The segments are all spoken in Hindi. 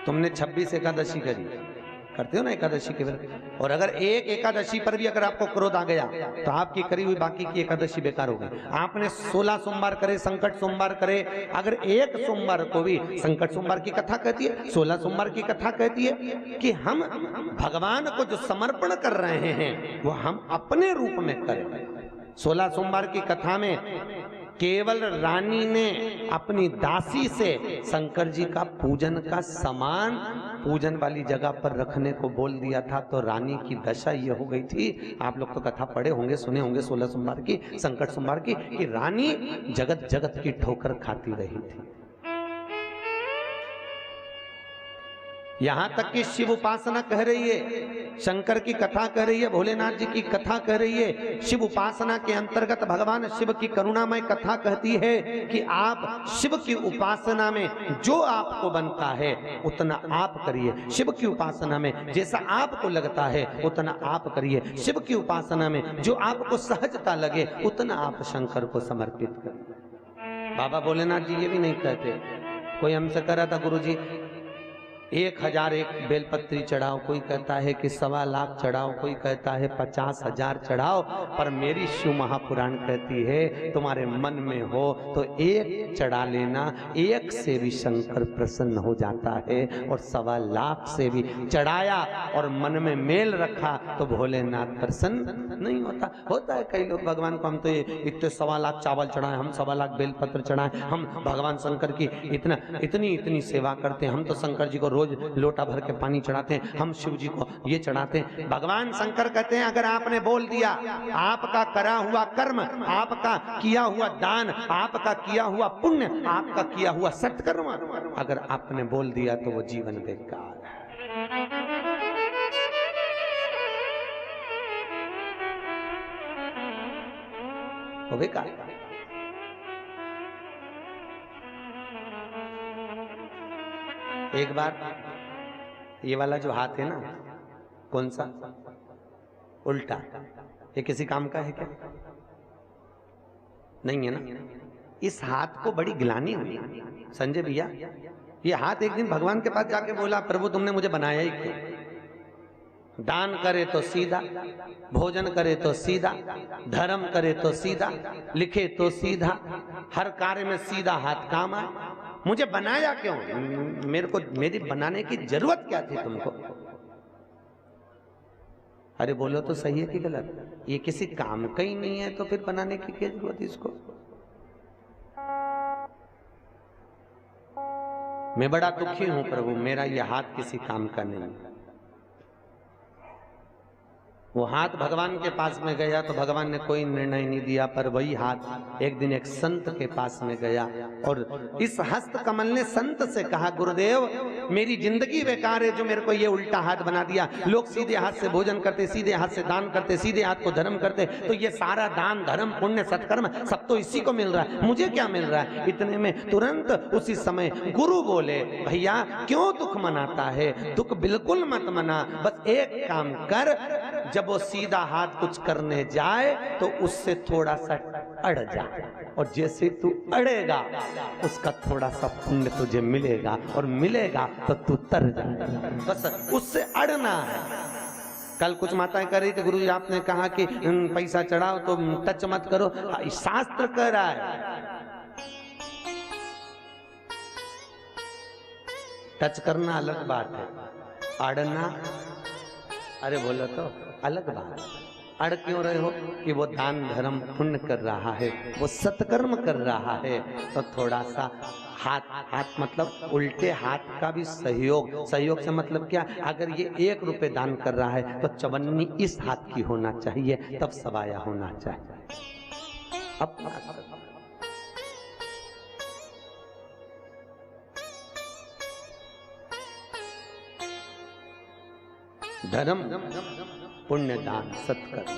तुमने 26 एकादशी करी, करते हो ना एकादशी के व्रत, और अगर एक एकादशी पर भी अगर आपको क्रोध आ गया तो आपकी करी हुई बाकी की एकादशी बेकार हो गई। आपने 16 सोमवार करे, संकट सोमवार करे, अगर एक सोमवार को भी, संकट सोमवार की कथा कहती है, 16 सोमवार की कथा कहती है कि हम भगवान को जो समर्पण कर रहे हैं वो हम अपने रूप में करें। 16 सोमवार की कथा में केवल रानी ने अपनी दासी से शंकर जी का पूजन का सामान पूजन वाली जगह पर रखने को बोल दिया था, तो रानी की दशा ये हो गई थी। आप लोग तो कथा पढ़े होंगे, सुने होंगे 16 सोमवार की, संकट सोमवार की, कि रानी जगत जगत की ठोकर खाती रही थी। यहां तक कि शिव उपासना कह रही है, शंकर की कथा कह रही है, भोलेनाथ जी की कथा कह रही है। शिव उपासना के अंतर्गत भगवान शिव की करुणामय कथा कहती है कि आप शिव की उपासना में जो आपको बनता है उतना आप करिए। शिव की उपासना में जैसा आपको लगता है उतना आप करिए। शिव की उपासना में जो आपको सहजता लगे उतना आप शंकर को समर्पित करिए। बाबा भोलेनाथ जी ये भी नहीं कहते। कोई हमसे कह रहा था, गुरुजी 1001 बेलपत्री चढ़ाओ, कोई कहता है कि 1.25 लाख चढ़ाओ, कोई कहता है 50,000 चढ़ाओ, पर मेरी शिव महापुराण कहती है तुम्हारे मन में हो तो एक चढ़ा लेना, एक से भी शंकर प्रसन्न हो जाता है। और 1.25 लाख से भी चढ़ाया और मन में मेल रखा तो भोलेनाथ प्रसन्न नहीं होता। होता है कई लोग भगवान को, हम तो इतने 1.25 लाख चावल चढ़ाए, हम 1.25 लाख बेलपत्र चढ़ाए, हम भगवान शंकर की इतनी सेवा करते हैं, हम तो शंकर जी को रोज लोटा भर के पानी चढ़ाते हैं, हम शिव जी को ये चढ़ाते हैं। भगवान शंकर कहते हैं अगर आपने बोल दिया, आपका करा हुआ कर्म, आपका किया हुआ दान, आपका किया हुआ पुण्य, आपका किया हुआ सत्कर्म अगर आपने बोल दिया तो वो जीवन बेकार है। वो बेकार। एक बार ये वाला जो हाथ है ना, कौन सा, उल्टा, ये किसी काम का है क्या? नहीं है ना। इस हाथ को बड़ी गिलानी हुई संजय भैया। ये हाथ एक दिन भगवान के पास जाके बोला, प्रभु तुमने मुझे बनाया ही क्यों? दान करे तो सीधा, भोजन करे तो सीधा, धर्म करे तो सीधा, लिखे तो सीधा, हर कार्य में सीधा हाथ काम आए, मुझे बनाया क्यों? मेरे को मेरी बनाने की जरूरत क्या थी तुमको? अरे बोलो तो सही है कि गलत? ये किसी काम का ही नहीं है तो फिर बनाने की क्या जरूरत है इसको? मैं बड़ा दुखी हूं प्रभु, मेरा ये हाथ किसी काम का नहीं। वो हाथ भगवान के पास में गया तो भगवान ने कोई निर्णय नहीं दिया, पर वही हाथ एक दिन एक संत के पास में गया और इस हस्त कमल ने संत से कहा, गुरुदेव मेरी जिंदगी बेकार है जो मेरे को ये उल्टा हाथ बना दिया। लोग सीधे हाथ से भोजन करते, सीधे हाथ से दान करते, सीधे हाथ को धर्म करते, तो ये सारा दान धर्म पुण्य सत्कर्म सब तो इसी को मिल रहा है, मुझे क्या मिल रहा है? इतने में तुरंत उसी समय गुरु बोले, भैया क्यों दुख मनाता है? दुख बिल्कुल मत मना, बस एक काम कर, जब वो सीधा हाथ कुछ करने जाए तो उससे थोड़ा सा अड़ जा, और जैसे तू अड़ेगा उसका थोड़ा सा पुण्य तुझे मिलेगा, और मिलेगा तो तू तर जाएगा। बस उससे अड़ना है। कल कुछ माताएं कर रही थी, गुरुजी आपने कहा कि पैसा चढ़ाओ तो टच मत करो, शास्त्र कह रहा है टच करना अलग बात है, अड़ना अरे बोलो तो अलग बात। अड़ क्यों रहे हो? कि वो दान धर्म पुण्य कर रहा है, वो सत्कर्म कर रहा है, तो थोड़ा सा हाथ मतलब उल्टे हाथ का भी सहयोग। सहयोग से मतलब क्या? अगर ये 1 रुपए दान कर रहा है तो चवन्नी इस हाथ की होना चाहिए, तब सवाया होना चाहिए। अपना धर्म पुण्य दान सत्कर्म।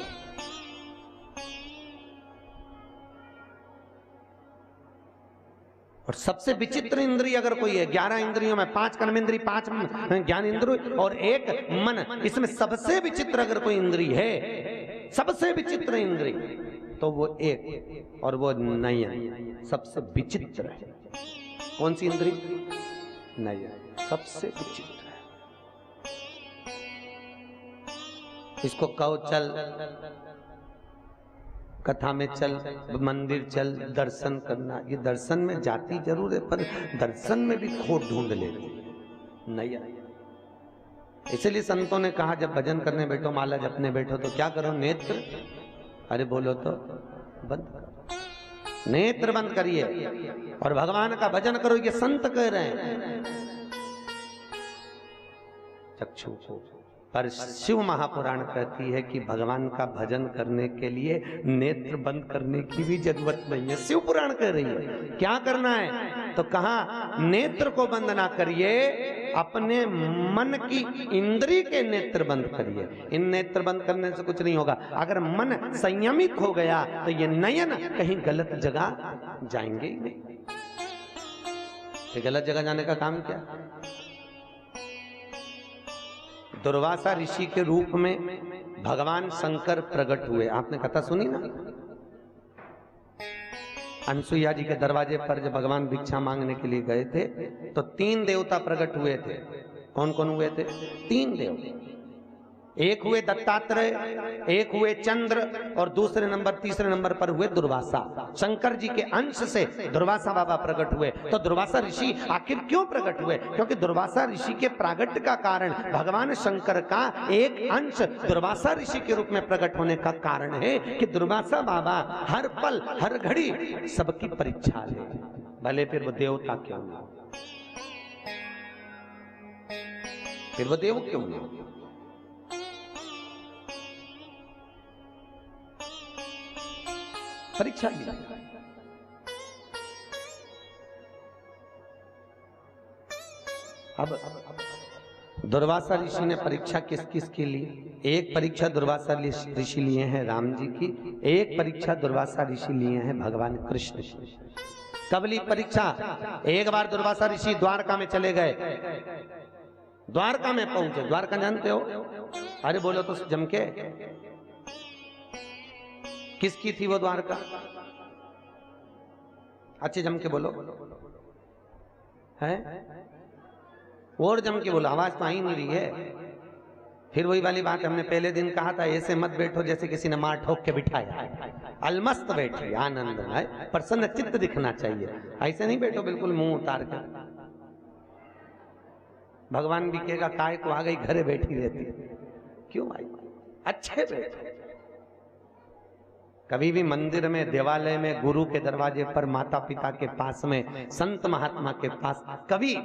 और सबसे विचित्र इंद्रिय अगर कोई है, 11 इंद्रियों में 5 कर्मेंद्रिय, 5 ज्ञान इंद्रिय और 1 मन, इसमें सबसे विचित्र अगर कोई इंद्रिय है, सबसे विचित्र इंद्रिय तो वो एक, और वो नयन सबसे विचित्र है। कौन सी इंद्रिय? नहीं आएगा, सबसे विचित्र है। इसको कहो चल कथा में, चल मंदिर चल, दर्शन करना, ये दर्शन में जाती जरूर है पर दर्शन में भी खोट ढूंढ लेती, नहीं आएगा। इसलिए संतों ने कहा जब भजन करने बैठो, माला जपने बैठो तो क्या करो, नेत्र, अरे बोलो तो बंद करो, नेत्र बंद करिए और भगवान का भजन करो, ये संत कह रहे हैं। चक्षु को, पर शिव महापुराण कहती है कि भगवान का भजन करने के लिए नेत्र बंद करने की भी जरूरत नहीं है। शिव पुराण कह रही है क्या करना है, तो कहा नेत्र को बंद ना करिए, अपने मन की इंद्री के नेत्र बंद करिए। इन नेत्र बंद करने से कुछ नहीं होगा, अगर मन संयमित हो गया तो ये नयन कहीं गलत जगह जाएंगे ही नहीं। ये गलत जगह जाने का काम क्या, दुर्वासा ऋषि के रूप में भगवान शंकर प्रकट हुए। आपने कथा सुनी ना, अनसुईया जी के दरवाजे पर जब भगवान भिक्षा मांगने के लिए गए थे तो 3 देवता प्रकट हुए थे। कौन कौन हुए थे? 3 देव। एक हुए दत्तात्रेय, एक हुए चंद्र और तीसरे नंबर पर हुए दुर्वासा। शंकर जी के अंश से दुर्वासा बाबा प्रकट हुए। तो दुर्वासा ऋषि आखिर क्यों प्रकट हुए? क्योंकि दुर्वासा ऋषि के प्रागट्य का कारण भगवान शंकर का एक अंश दुर्वासा ऋषि के रूप में प्रकट होने का कारण है कि दुर्वासा बाबा हर पल हर घड़ी सबकी परीक्षा ले, भले फिर वो देवता क्यों ना हो, फिर वो देव क्यों ना हो। परीक्षा ली। अब दुर्वासा ऋषि ने परीक्षा किस किस की ली? एक परीक्षा दुर्वासा ऋषि लिए हैं राम जी की, एक परीक्षा दुर्वासा ऋषि लिए हैं भगवान कृष्ण की। कब ली परीक्षा? एक बार दुर्वासा ऋषि द्वारका में चले गए, द्वारका में पहुंचे। द्वारका जानते हो? अरे बोलो तो जम के, किसकी थी वो द्वारका? अच्छे जम के बोलो है, और जम के बोलो, आवाज तो आ ही नहीं रही है। फिर वही वाली बात हमने पहले दिन कहा था, ऐसे मत बैठो जैसे किसी ने मार ठोक के बिठाया, अलमस्त बैठिए, आनंद है, प्रसन्न चित्त दिखना चाहिए। ऐसे नहीं बैठो बिल्कुल मुंह उतार कर। भगवान भी कहेगा काय को आ गई घरे बैठी रहती, क्यों आई? अच्छे बैठे। कभी भी मंदिर में, देवालय में, गुरु के दरवाजे पर, माता पिता के पास में, संत महात्मा के पास कभी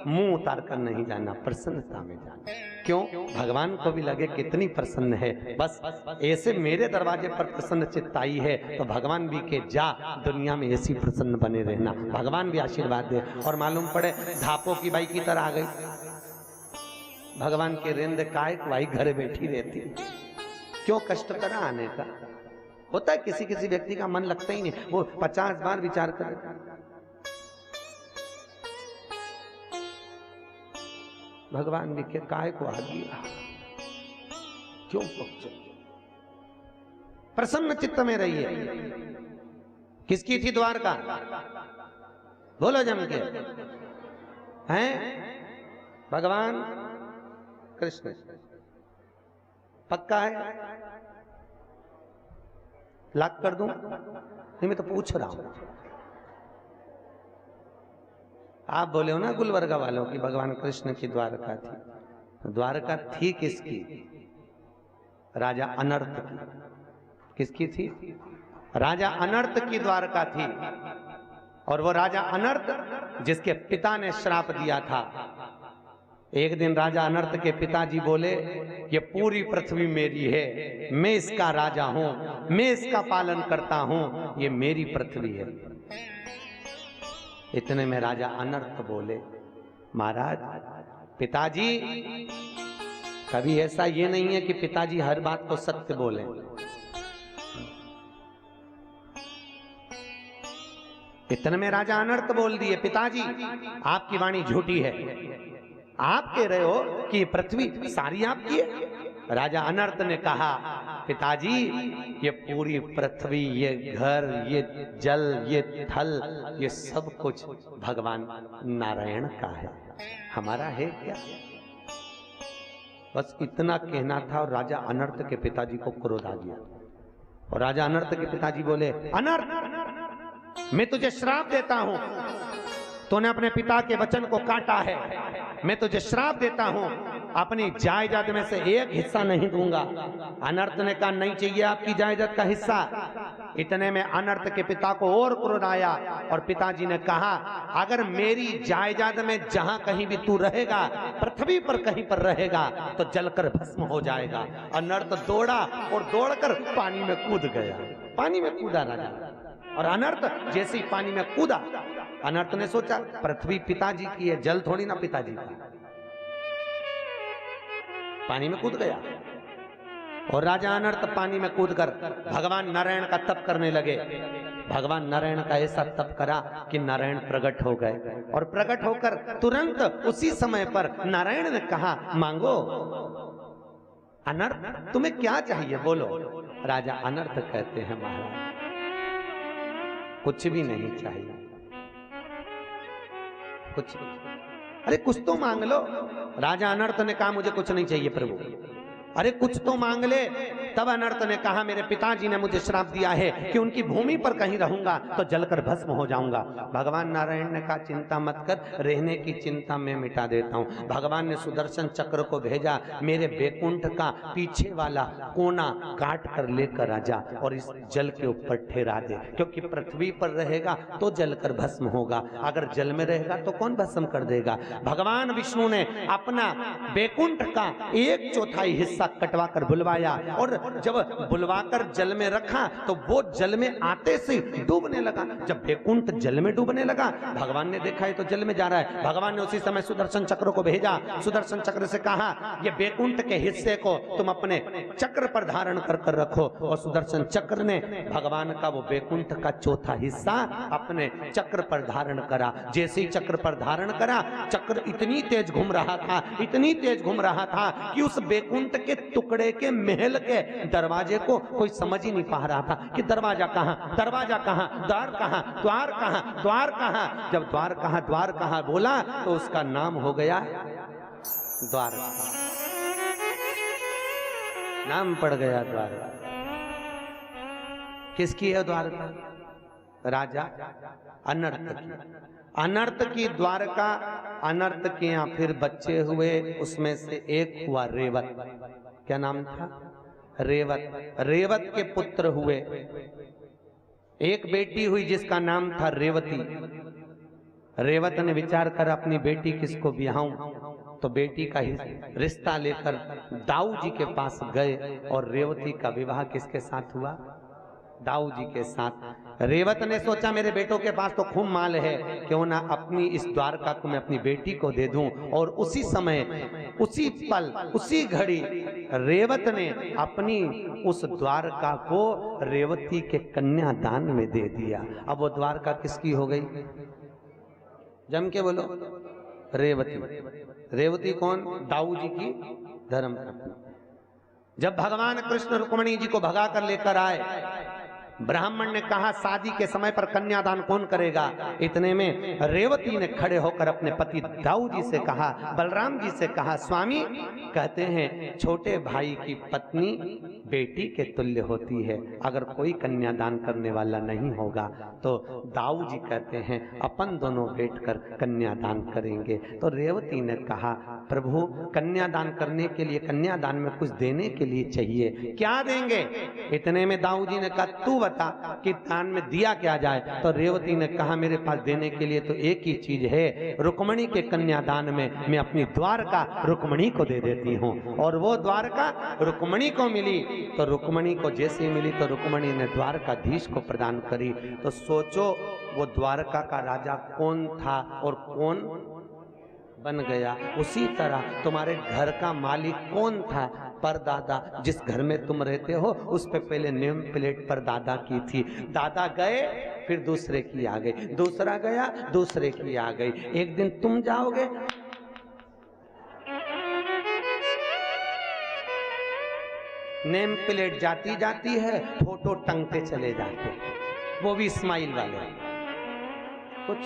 मुंह उतार कर नहीं जाना, प्रसन्नता में जाना। क्यों? भगवान को भी लगे कितनी प्रसन्न है, बस ऐसे मेरे दरवाजे पर प्रसन्न चित्त आई है तो भगवान भी के जा दुनिया में ऐसी प्रसन्न बने रहना, भगवान भी आशीर्वाद दे। और मालूम पड़े धापो की बाई की तरह आ गई, भगवान के रेंद काय भाई घरे बैठी रहती, क्यों कष्ट करा आने का? होता है किसी किसी व्यक्ति का मन लगता ही नहीं, वो 50 बार विचार करे। भगवान भी के काय को आ गया, क्यों पहुंचे? प्रसन्न चित्त में रहिए। किसकी थी द्वारका? बोलो जम के, हैं? भगवान कृष्ण। पक्का है? लाख कर दूं? नहीं, मैं तो पूछ रहा हूं। आप बोले हो ना गुलबर्गा वालों की भगवान कृष्ण की द्वारका थी। द्वारका थी किसकी? राजा अनर्त की। किसकी थी? राजा अनर्त की द्वारका थी। और वो राजा अनर्त जिसके पिता ने श्राप दिया था। एक दिन राजा अनर्त के पिताजी बोले, ये पूरी पृथ्वी मेरी है, मैं इसका राजा हूं, मैं इसका पालन करता हूं, ये मेरी पृथ्वी है। इतने में राजा अनर्त बोले, महाराज पिताजी, कभी ऐसा ये नहीं है कि पिताजी हर बात को सत्य बोले। इतने में राजा अनर्त बोल दिए, पिताजी आपकी वाणी झूठी है, आप कह रहे हो कि पृथ्वी सारी आपकी है। राजा अनर्त ने कहा, पिताजी ये पूरी पृथ्वी, ये घर, ये जल, ये थल, ये सब कुछ भगवान नारायण का है, हमारा है क्या? बस इतना कहना था और राजा अनर्थ के पिताजी को क्रोध आ गया। और राजा अनर्थ के पिताजी बोले, अनर्थ, मैं तुझे श्राप देता हूं, तूने अपने पिता के वचन को काटा है, मैं तुझे श्राप देता हूं, अपनी जायदाद में से एक हिस्सा नहीं दूंगा। अनर्थ ने कहा, नहीं चाहिए आपकी जायदाद का हिस्सा। इतने में अनर्थ के पिता को और क्रोध आया और पिताजी ने कहा, अगर मेरी जायदाद में जहां कहीं भी तू रहेगा, पृथ्वी पर कहीं पर रहेगा, तो जलकर भस्म हो जाएगा। अनर्थ दौड़ा और दौड़कर पानी में कूद गया। पानी में कूदा राजा, और अनर्थ जैसे ही पानी में कूदा, अनर्थ ने सोचा पृथ्वी पिताजी की है, जल थोड़ी ना पिताजी का। पानी में कूद गया और राजा अनर्थ पानी में कूदकर भगवान नारायण का तप करने लगे। भगवान नारायण का ऐसा तप करा कि नारायण प्रकट हो गए, और प्रकट होकर तुरंत उसी समय पर नारायण ने कहा, मांगो। अनर्थ, तुम्हें क्या चाहिए, बोलो। राजा अनर्थ कहते हैं, महाराज कुछ भी नहीं चाहिए, कुछ। अरे कुछ तो मांग लो। राजा अनर्थ ने कहा, मुझे कुछ नहीं चाहिए प्रभु। अरे कुछ तो मांग ले। तब अनर्थ ने कहा, मेरे पिताजी ने मुझे श्राप दिया है कि उनकी भूमि पर कहीं रहूंगा तो जलकर भस्म हो जाऊंगा। भगवान नारायण ने कहा, चिंता मत कर, रहने की चिंता मैं मिटा देता हूं। भगवान ने सुदर्शन चक्र को भेजा, मेरे बैकुंठ का पीछे वाला कोना काट कर लेकर आ जा और इस जल के ऊपर ठहरा दे, क्योंकि पृथ्वी पर रहेगा तो जलकर भस्म होगा, अगर जल में रहेगा तो कौन भस्म कर देगा। भगवान विष्णु ने अपना बैकुंठ का 1/4 हिस्सा कटवा कर बुलवाया, और जब बुलवाकर जल में रखा तो वो जल में आते से डूबने लगा। जब बैकुंठ जल में डूबने लगा, भगवान ने देखा ये तो जल में जा रहा है। भगवान ने उसी समय सुदर्शन चक्र को भेजा। सुदर्शन चक्र से कहा, ये बैकुंठ के हिस्से को तुम अपने चक्र पर धारण कर कर रखो। और सुदर्शन चक्र ने भगवान का वो बैकुंठ का 1/4 हिस्सा अपने चक्र पर धारण करा। जैसे ही चक्र पर धारण करा, चक्र इतनी तेज घूम रहा था, इतनी तेज घूम रहा था कि उस बैकुंठ के टुकड़े के महल के दरवाजे को कोई समझ ही नहीं पा रहा था कि दरवाजा कहां, दरवाजा कहां, द्वार कहां, द्वार कहां, द्वार कहां। जब द्वार कहां, द्वार कहां बोला तो उसका नाम हो गया द्वारका। नाम पड़ गया द्वारका। किसकी है द्वारका? राजा अनर्थ की। अनर्थ की द्वारका। अनर्थ के यहाँ फिर बच्चे हुए, उसमें से एक हुआ रेवत। क्या नाम था? रेवत। रेवत के पुत्र हुए। एक बेटी हुई जिसका नाम था रेवती। रेवत ने विचार कर अपनी बेटी किसको ब्याहूं, तो बेटी का ही रिश्ता लेकर दाऊ जी के पास गए और रेवती का विवाह किसके साथ हुआ? दाऊ जी के साथ। रेवत ने सोचा मेरे बेटों के पास तो खूब माल है, क्यों ना अपनी इस द्वारका को मैं अपनी बेटी को दे दूं। और उसी समय, उसी पल, उसी घड़ी रेवत ने अपनी उस द्वारका को रेवती के कन्यादान में दे दिया। अब वो द्वारका किसकी हो गई? जम के बोलो। रेवती। रेवती कौन? दाऊ जी की धर्मपत्नी। जब भगवान कृष्ण रुक्मिणी जी को भगा कर लेकर आए, ब्राह्मण ने कहा शादी के समय पर कन्यादान कौन करेगा। इतने में रेवती ने खड़े होकर अपने पति दाऊ जी से कहा, बलराम जी से कहा, स्वामी कहते हैं छोटे भाई की पत्नी बेटी के तुल्य होती है, अगर कोई कन्यादान करने वाला नहीं होगा तो दाऊ जी कहते हैं अपन दोनों बैठकर कन्यादान करेंगे। तो रेवती ने कहा, प्रभु कन्यादान करने के लिए, कन्यादान में कुछ देने के लिए चाहिए, क्या देंगे? इतने में दाऊ जी ने कहा, तू बता कि दान में दिया क्या जाए। तो रेवती ने कहा, मेरे पास देने के लिए तो एक ही चीज है, रुक्मिणी के कन्यादान में मैं अपनी द्वारका रुक्मिणी को दे देती हूँ। और वो द्वारका रुक्मिणी को मिली। तो रुक्मिणी को जैसे मिली तो रुक्मिणी ने द्वारकाधीश को प्रदान करी। तो सोचो वो द्वारका का राजा कौन था और कौन बन गया। उसी तरह तुम्हारे घर का मालिक कौन था? परदादा। जिस घर में तुम रहते हो उस पे पहले नेम प्लेट पर दादा की थी। दादा गए फिर दूसरे की आ गई, दूसरा गया दूसरे की आ गई। एक दिन तुम जाओगे, नेम प्लेट जाती जाती है, फोटो टंगते चले जाते हैं, वो भी स्माइल वाले कुछ।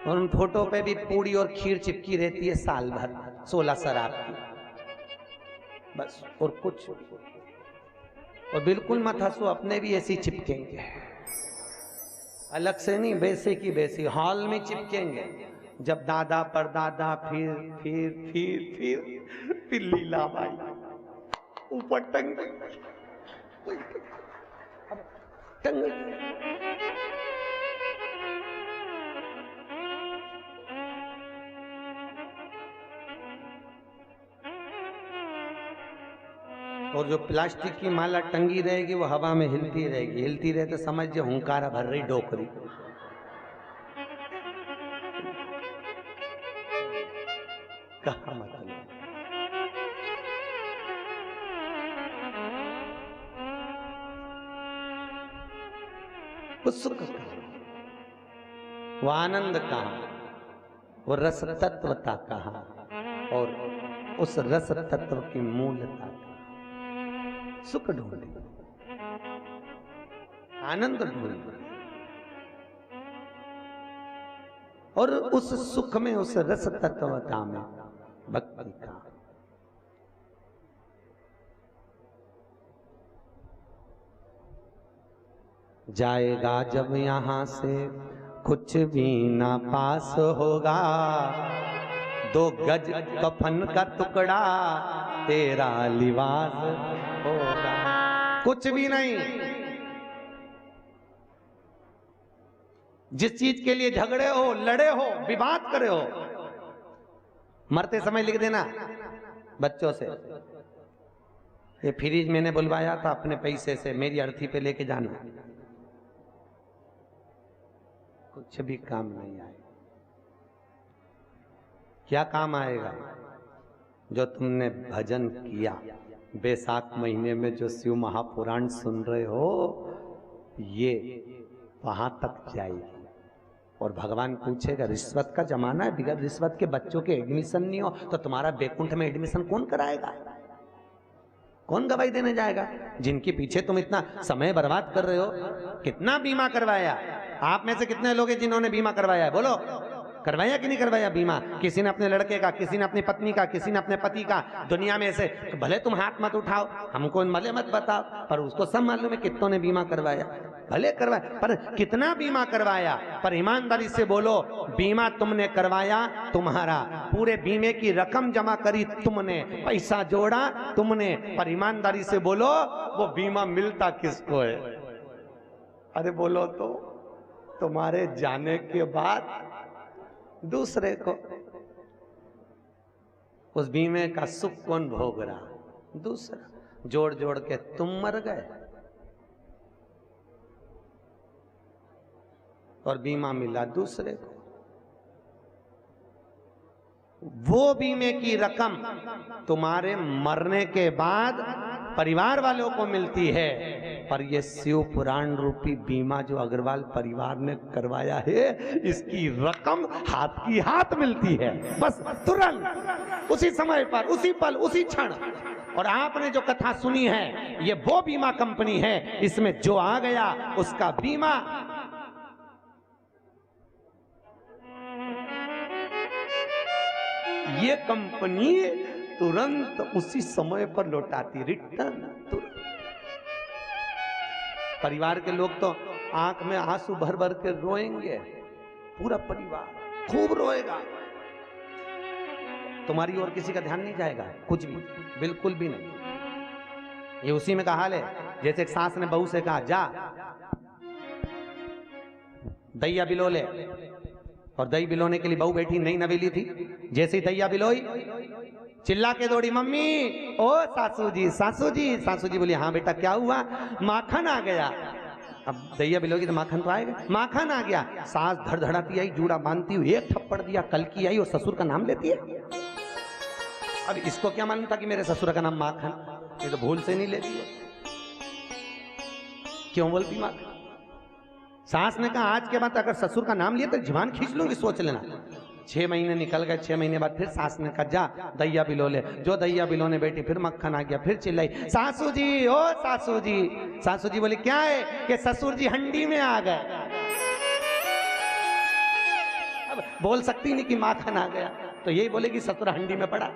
और उन फोटो पे भी पूड़ी और खीर चिपकी रहती है साल भर, 16 शराब की, बस और कुछ। और बिल्कुल मत हंसो, अपने भी ऐसी चिपकेंगे, अलग से नहीं, वैसे की वैसी हॉल में चिपकेंगे। जब दादा परदादा फिर फिर फिर फिर फिर लीलाबाई ऊपर टंग टंग। और जो प्लास्टिक की माला टंगी रहेगी वो हवा में हिलती रहेगी, हिलती रहे तो समझ जो हुंकारा भर रही डोकरी। कहा मतलब वो सुख कहा, वो आनंद कहा, वो रस तत्वता कहा, और उस रस तत्व की मूलता सुख ढूंढी, आनंद ढूंढी, और उस सुख में, उस रस तत्वता में भक्ति का। जाएगा जब यहां से कुछ भी ना पास होगा, 2 गज कफन का टुकड़ा तेरा लिबास होगा। कुछ भी नहीं। जिस चीज के लिए झगड़े हो, लड़े हो, विवाद करे हो, मरते समय लिख देना बच्चों से, ये फ्रिज मैंने बुलवाया था अपने पैसे से, मेरी अर्थी पे लेके जाना। कुछ भी काम नहीं आएगा। क्या काम आएगा? जो तुमने भजन किया, बैसाख महीने में जो शिव महापुराण सुन रहे हो, ये वहां तक जाएगी। और भगवान पूछेगा, रिश्वत का जमाना है, बिगड़ रिश्वत के बच्चों के एडमिशन नहीं हो तो तुम्हारा बैकुंठ में एडमिशन कौन कराएगा? कौन गवाही देने जाएगा? जिनके पीछे तुम इतना समय बर्बाद कर रहे हो। कितना बीमा करवाया? आप में से कितने लोग हैं जिन्होंने बीमा करवाया है? बोलो, करवाया कि नहीं करवाया बीमा? किसी ने अपने लड़के का, किसी ने अपनी पत्नी का, किसी ने अपने पति का। दुनिया में ऐसे भले तुम हाथ मत उठाओ, हमको भले मत बताओ, पर उसको सब मालूम है कितनों ने बीमा करवाया। भले करवाया, पर कितना बीमा करवाया? पर ईमानदारी से बोलो, बीमा तुमने करवाया, तुम्हारा पूरे बीमे की रकम जमा करी तुमने, पैसा जोड़ा तुमने, पर ईमानदारी से बोलो वो बीमा मिलता किसको है? अरे बोलो तो, तुम्हारे जाने के बाद दूसरे को। उस बीमे का सुख कौन भोग रहा? दूसरा। जोड़ जोड़ के तुम मर गए और बीमा मिला दूसरे को। वो बीमे की रकम तुम्हारे मरने के बाद परिवार वालों को मिलती है, पर ये शिव पुराण रूपी बीमा जो अग्रवाल परिवार ने करवाया है, इसकी रकम हाथ की हाथ मिलती है, बस तुरंत, उसी समय पर, उसी पल, उसी क्षण। और आपने जो कथा सुनी है, ये वो बीमा कंपनी है, इसमें जो आ गया उसका बीमा ये कंपनी तुरंत उसी समय पर लौटाती, रिटर्न तुरंत। परिवार के लोग तो आंख में आंसू भर भर के रोएंगे, पूरा परिवार खूब रोएगा। तुम्हारी और किसी का ध्यान नहीं जाएगा, कुछ भी, बिल्कुल भी नहीं। ये उसी में का हाल है, जैसे एक सास ने बहू से कहा, जा दैया बिलो ले, और दही बिलोने के लिए बहू बैठी, नई नवेली थी। जैसे ही दैया बिलोई, चिल्ला के दौड़ी, मम्मी, ओ सासू जी, सासू जी। सासू जी बोली, हाँ बेटा क्या हुआ? माखन आ गया। अब दैया बिलोगी तो माखन तो आएगा। माखन आ गया। सास धड़धड़ाती आई, जूड़ा बांधती हुई एक थप्पड़ दिया, कल की आई और ससुर का नाम लेती है। अब इसको क्या मालूम था कि मेरे ससुर का नाम माखन? ये तो भूल से नहीं लेती है, क्यों बोलती माखन? सास ने कहा, आज के बाद अगर ससुर का नाम लिया तो जुबान खींच लूंगी, सोच लेना। 6 महीने निकल गए, 6 महीने बाद फिर सास ने कहा जा दैया बिलो ले। जो दैया बिलोने बैठी, फिर मक्खन आ गया, फिर चिल्लाई सासू जी, ओ सासू जी। सासू जी बोले क्या है? कि ससुर जी हंडी में आ गए। अब बोल सकती नहीं कि माखन आ गया, तो यही बोलेगी ससुर हंडी में पड़ा।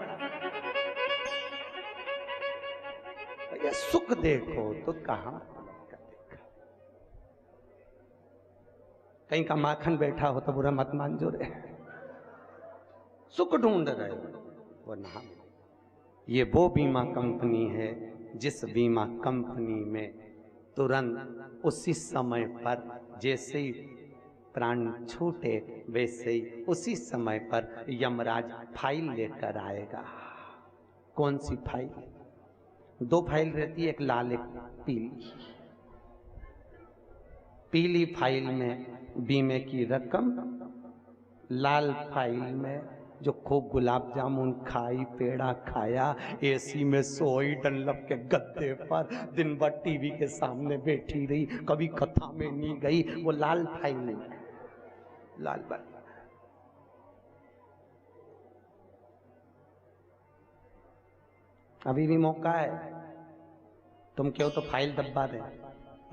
ये सुख देखो तो कहां कहीं का माखन बैठा हो तो बुरा मत मान जो रे, सुख ढूंढ रहे हो वो ना। ये वो बीमा कंपनी है जिस बीमा कंपनी में तुरंत उसी समय पर जैसे ही प्राण छूटे वैसे ही उसी समय पर यमराज फाइल लेकर आएगा। कौन सी फाइल? 2 फाइल रहती है, एक लाल एक पीली। पीली फाइल में बीमे की रकम, लाल फाइल में जो खूब गुलाब जामुन खाई, पेड़ा खाया, एसी में सोई, डनलप के गद्दे पर दिन भर टीवी के सामने बैठी रही, कभी कथा में नहीं गई, वो लाल फाइल नहीं, लाल फाइल। अभी भी मौका है, तुम क्यों तो फाइल दबा दे,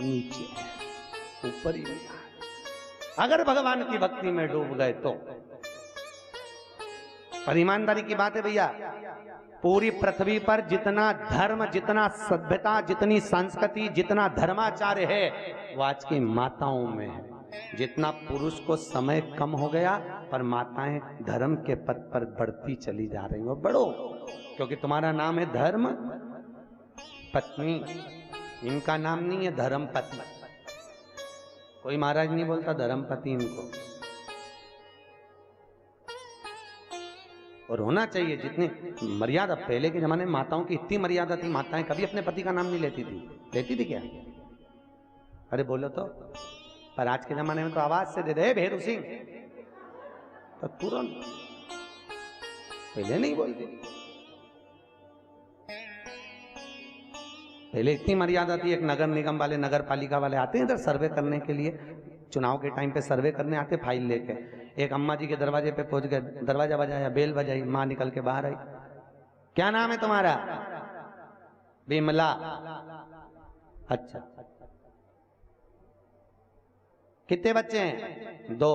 नीचे ऊपर ही नहीं। अगर भगवान की भक्ति में डूब गए तो। पर ईमानदारी की बात है भैया, पूरी पृथ्वी पर जितना धर्म, जितना सभ्यता, जितनी संस्कृति, जितना धर्माचार्य है वो आज की माताओं में है। जितना पुरुष को समय कम हो गया, पर माताएं धर्म के पद पर बढ़ती चली जा रही हो। बढ़ो, क्योंकि तुम्हारा नाम है धर्म पत्नी, इनका नाम नहीं है धर्म पत्नी। कोई महाराज नहीं बोलता धर्मपति इनको, और होना चाहिए जितनी मर्यादा। पहले के जमाने में माताओं की इतनी मर्यादा थी, माताएं कभी अपने पति का नाम नहीं लेती थी। लेती थी क्या? अरे बोलो तो। पर आज के जमाने में तो आवाज से दे दे भेरू सिंह, तो तुरंत। पहले नहीं बोलती, पहले इतनी मर्यादा थी। एक नगर निगम वाले, नगर पालिका वाले आते हैं इधर सर्वे करने के लिए, चुनाव के टाइम पे सर्वे करने आते फाइल लेके। एक अम्मा जी के दरवाजे पे पहुंच गए, दरवाजा बजाया, बेल बजाई, माँ निकल के बाहर आई। क्या नाम है तुम्हारा? बिमला। अच्छा, कितने बच्चे हैं? 2।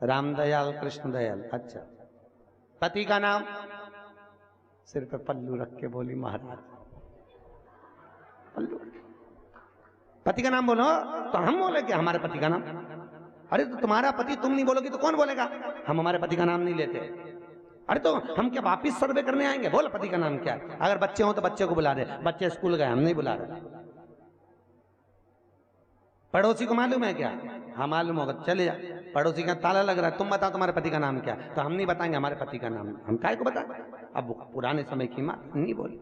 रामदयाल, कृष्णदयाल। अच्छा, पति का नाम? सिर पे पल्लू रख के बोली महाराज, पल्लू। पति का नाम बोलो तो हम बोले कि हमारे पति का नाम। अरे तो तुम्हारा पति तुम नहीं बोलोगी तो कौन बोलेगा? हम हमारे पति का नाम नहीं लेते। अरे तो हम क्या वापिस सर्वे करने आएंगे? बोल पति का नाम क्या है? अगर बच्चे हो तो बच्चे को बुला दे, बच्चे स्कूल गए, हम नहीं बुला रहे। पड़ोसी को मालूम है क्या? हाँ मालूम होगा, चले जा। पड़ोसी का ताला लग रहा है, तुम बताओ तुम्हारे पति का नाम क्या? तो हम नहीं बताएंगे हमारे पति का नाम, हम काय को बताएं? अब पुराने समय की माँ नहीं बोली।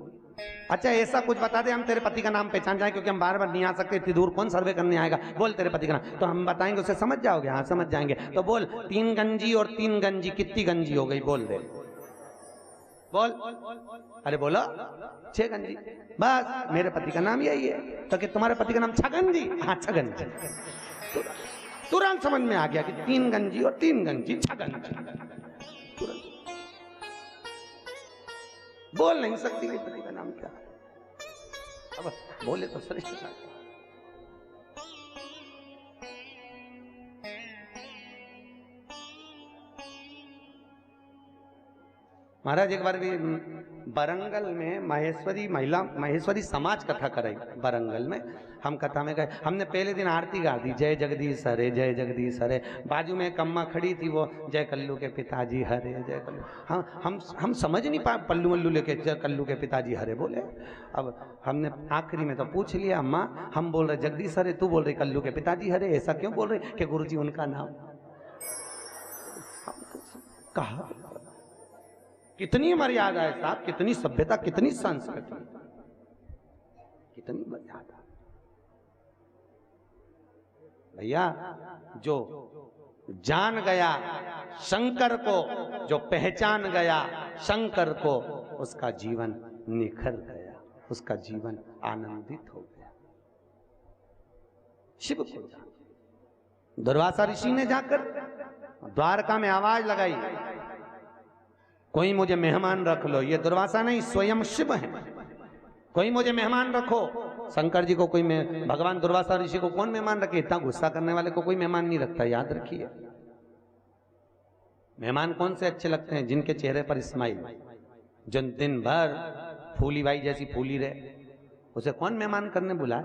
अच्छा ऐसा कुछ बता दे हम तेरे पति का नाम पहचान जाए, क्योंकि हम बार बार नहीं आ सकते, इतनी दूर कौन सर्वे करने आएगा। बोल तेरे पति का नाम, तो हम बताएंगे, उसे समझ जाओगे? हाँ समझ जाएंगे। तो बोल 3 गंजी और 3 गंजी कितनी गंजी हो गई? बोल दे, बोल। अरे बोलो 6 गंजी। बस मेरे पति का नाम यही है। तो कि तुम्हारे पति का नाम छगन जी? हाँ छगन जी। तुरंत समझ में आ गया कि 3 गंजी और 3 गंजी छगन जी। तुरंत बोल नहीं सकती कि पति का नाम क्या है। अब बोले तो श्रेष्ठ था। महाराज एक बार भी बरंगल में महेश्वरी समाज कथा कराई। बरंगल में हम कथा में गए, हमने पहले दिन आरती गा दी, जय जगदीश हरे, जय जगदीश हरे। बाजू में एक अम्मा खड़ी थी, वो जय कल्लू के पिताजी हरे, जय कल्लू। हम समझ नहीं पाए, पल्लू मल्लू लेके जय कल्लू के पिताजी हरे बोले। अब हमने आखिरी में तो पूछ लिया, अम्मा हम बोल रहे जगदीश हरे, तू बोल रही कल्लू के पिताजी हरे, ऐसा क्यों बोल रहे? कि गुरुजी उनका नाम। कहा कितनी मर्यादा है साहब, कितनी सभ्यता, कितनी संस्कृति, कितनी मर्यादा। भैया जो जान गया शंकर को, जो पहचान गया शंकर को, उसका जीवन निखर गया, उसका जीवन आनंदित हो गया। शिव को जान, दुर्वासा ऋषि ने जाकर द्वारका में आवाज लगाई, कोई मुझे मेहमान रख लो। ये दुर्वासा नहीं, स्वयं शिव है। कोई मुझे मेहमान रखो। शंकर जी को कोई भगवान दुर्वासा ऋषि को कौन मेहमान रखे? इतना गुस्सा करने वाले को कोई मेहमान नहीं रखता, याद रखिए। मेहमान कौन से अच्छे लगते हैं? जिनके चेहरे पर स्माइल, जो दिन भर फूली बाई जैसी फूली रहे, उसे कौन मेहमान करने बुलाए?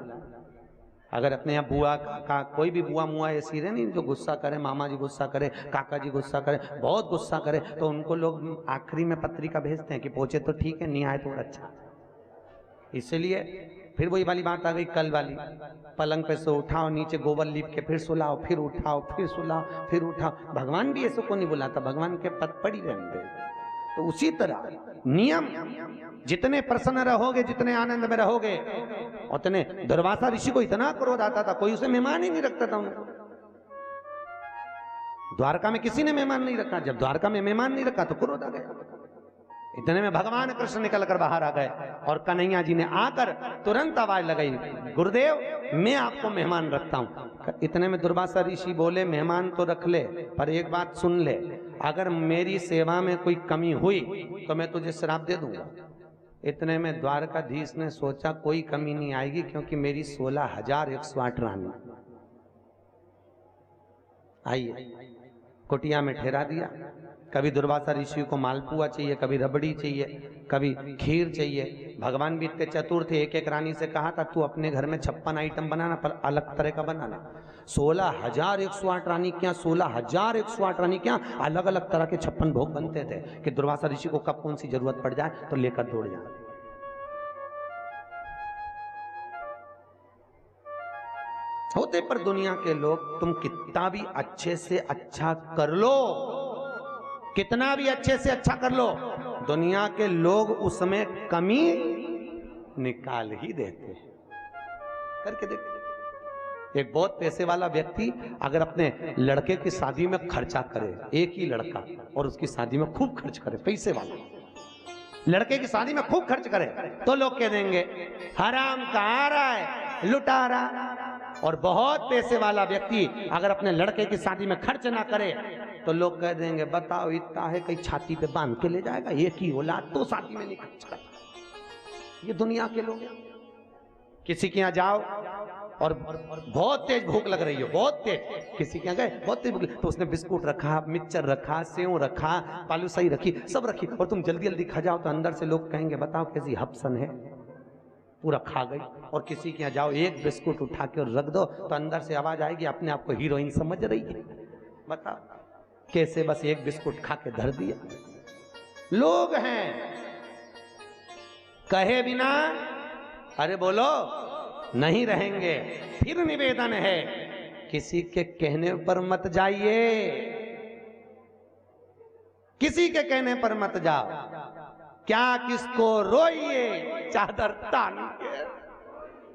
अगर अपने यहाँ बुआ काका, कोई भी बुआ मुआ ऐसी रहे नहीं जो गुस्सा करे, मामा जी गुस्सा करे, काका जी गुस्सा करे, बहुत गुस्सा करे, तो उनको लोग आखिरी में पत्रिका भेजते हैं कि पहुंचे तो ठीक है, नहीं आए तो अच्छा। इसलिए फिर वही वाली बात आ गई कल वाली, पलंग पे से उठाओ, नीचे गोबर लीप के फिर सुलाओ, फिर उठाओ, फिर सुलाओ, फिर उठाओ। भगवान भी ऐसे को नहीं बुलाता, भगवान के पद पड़ी रहने दे। तो उसी तरह नियम, जितने प्रसन्न रहोगे, जितने आनंद में रहोगे, उतने। दुर्वासा ऋषि को इतना क्रोध आता था, कोई उसे मेहमान ही नहीं रखता था। उनको द्वारका में किसी ने मेहमान नहीं रखा। जब द्वारका में मेहमान नहीं रखा तो क्रोध आ गया। इतने में भगवान कृष्ण निकल कर बाहर आ गए और कन्हैया जी ने आकर तुरंत आवाज लगाई, गुरुदेव मैं आपको मेहमान रखता हूं। इतने में दुर्वासा ऋषि बोले, मेहमान तो रख ले, पर एक बात सुन ले, अगर मेरी सेवा में कोई कमी हुई तो मैं तुझे श्राप दे दूंगा। इतने में द्वारकाधीश ने सोचा कोई कमी नहीं आएगी, क्योंकि मेरी 16,108 रानी। आइए, कुटिया में ठहरा दिया। कभी दुर्वासा ऋषि को मालपुआ चाहिए, कभी रबड़ी चाहिए, कभी खीर चाहिए। भगवान भी इतने चतुर थे, एक एक रानी से कहा था तू अपने घर में 56 आइटम बनाना, पर अलग तरह का बनाना। 16,108 रानी क्या, 16,108 रानी क्या, अलग अलग तरह के 56 भोग बनते थे कि दुर्वासा ऋषि को कब कौन सी जरूरत पड़ जाए तो लेकर दौड़ जाए। होते पर दुनिया के लोग, तुम कितना भी अच्छे से अच्छा कर लो, कितना भी अच्छे से अच्छा कर लो, दुनिया के लोग उसमें कमी निकाल ही देते हैं। करके देखो, एक बहुत पैसे वाला व्यक्ति अगर अपने लड़के की शादी में खर्चा करे, एक ही लड़का, और उसकी शादी में खूब खर्च करे, पैसे वाला लड़के की शादी में खूब खर्च करे, तो लोग कह देंगे हराम का आ रहा है, लुटा रहा। और बहुत पैसे वाला व्यक्ति अगर अपने लड़के की शादी में खर्च ना करे तो लोग कह देंगे बताओ इतना है, कहीं छाती पे बांध के ले जाएगा, एक ही औलाद तो शादी में नहीं खर्च करता। ये दुनिया के लोग हैं। किसी के यहाँ जाओ और बहुत तेज भूख लग रही हो, बहुत तेज, किसी के यहाँ गए बहुत तेज भूख, तो उसने बिस्कुट रखा, मिक्सचर रखा, सेव रखा, बालूशाही रखी, सब रखी, और तुम जल्दी जल्दी खा जाओ तो अंदर से लोग कहेंगे बताओ कैसी हप्सन है, पूरा खा गई। और किसी के यहाँ जाओ एक बिस्कुट उठा के रख दो तो अंदर से आवाज आएगी अपने आप को हीरोइन समझ रही है, बताओ कैसे बस एक बिस्कुट खा के धर दिया। लोग हैं कहे बिना, अरे बोलो, नहीं रहेंगे। फिर निवेदन है, किसी के कहने पर मत जाइए, किसी के कहने पर मत जाओ। क्या किसको रोइए, चादर तान के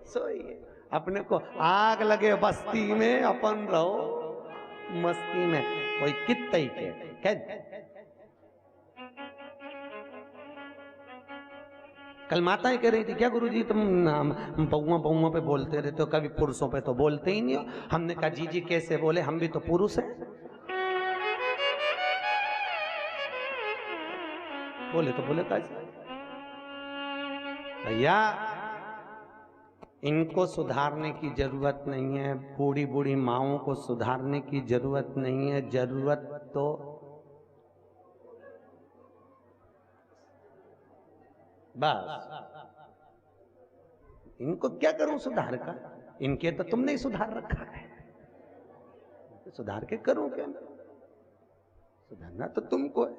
सोइए। अपने को आग लगे बस्ती में, अपन रहो मस्ती में, कोई कितई के कल माताएं कह रही थी क्या गुरुजी तुम बहुओं पे बोलते रहते हो, कभी पुरुषों पे तो बोलते ही नहीं हो। हमने कहा जी जी कैसे बोले, हम भी तो पुरुष हैं। बोले तो बोले कैसे भैया, इनको सुधारने की जरूरत नहीं है, बूढ़ी बूढ़ी माओं को सुधारने की जरूरत नहीं है। जरूरत तो बस इनको क्या करूं सुधार का, इनके तो तुमने ही सुधार रखा है, तो सुधार के करूं क्या, सुधारना तो तुमको है।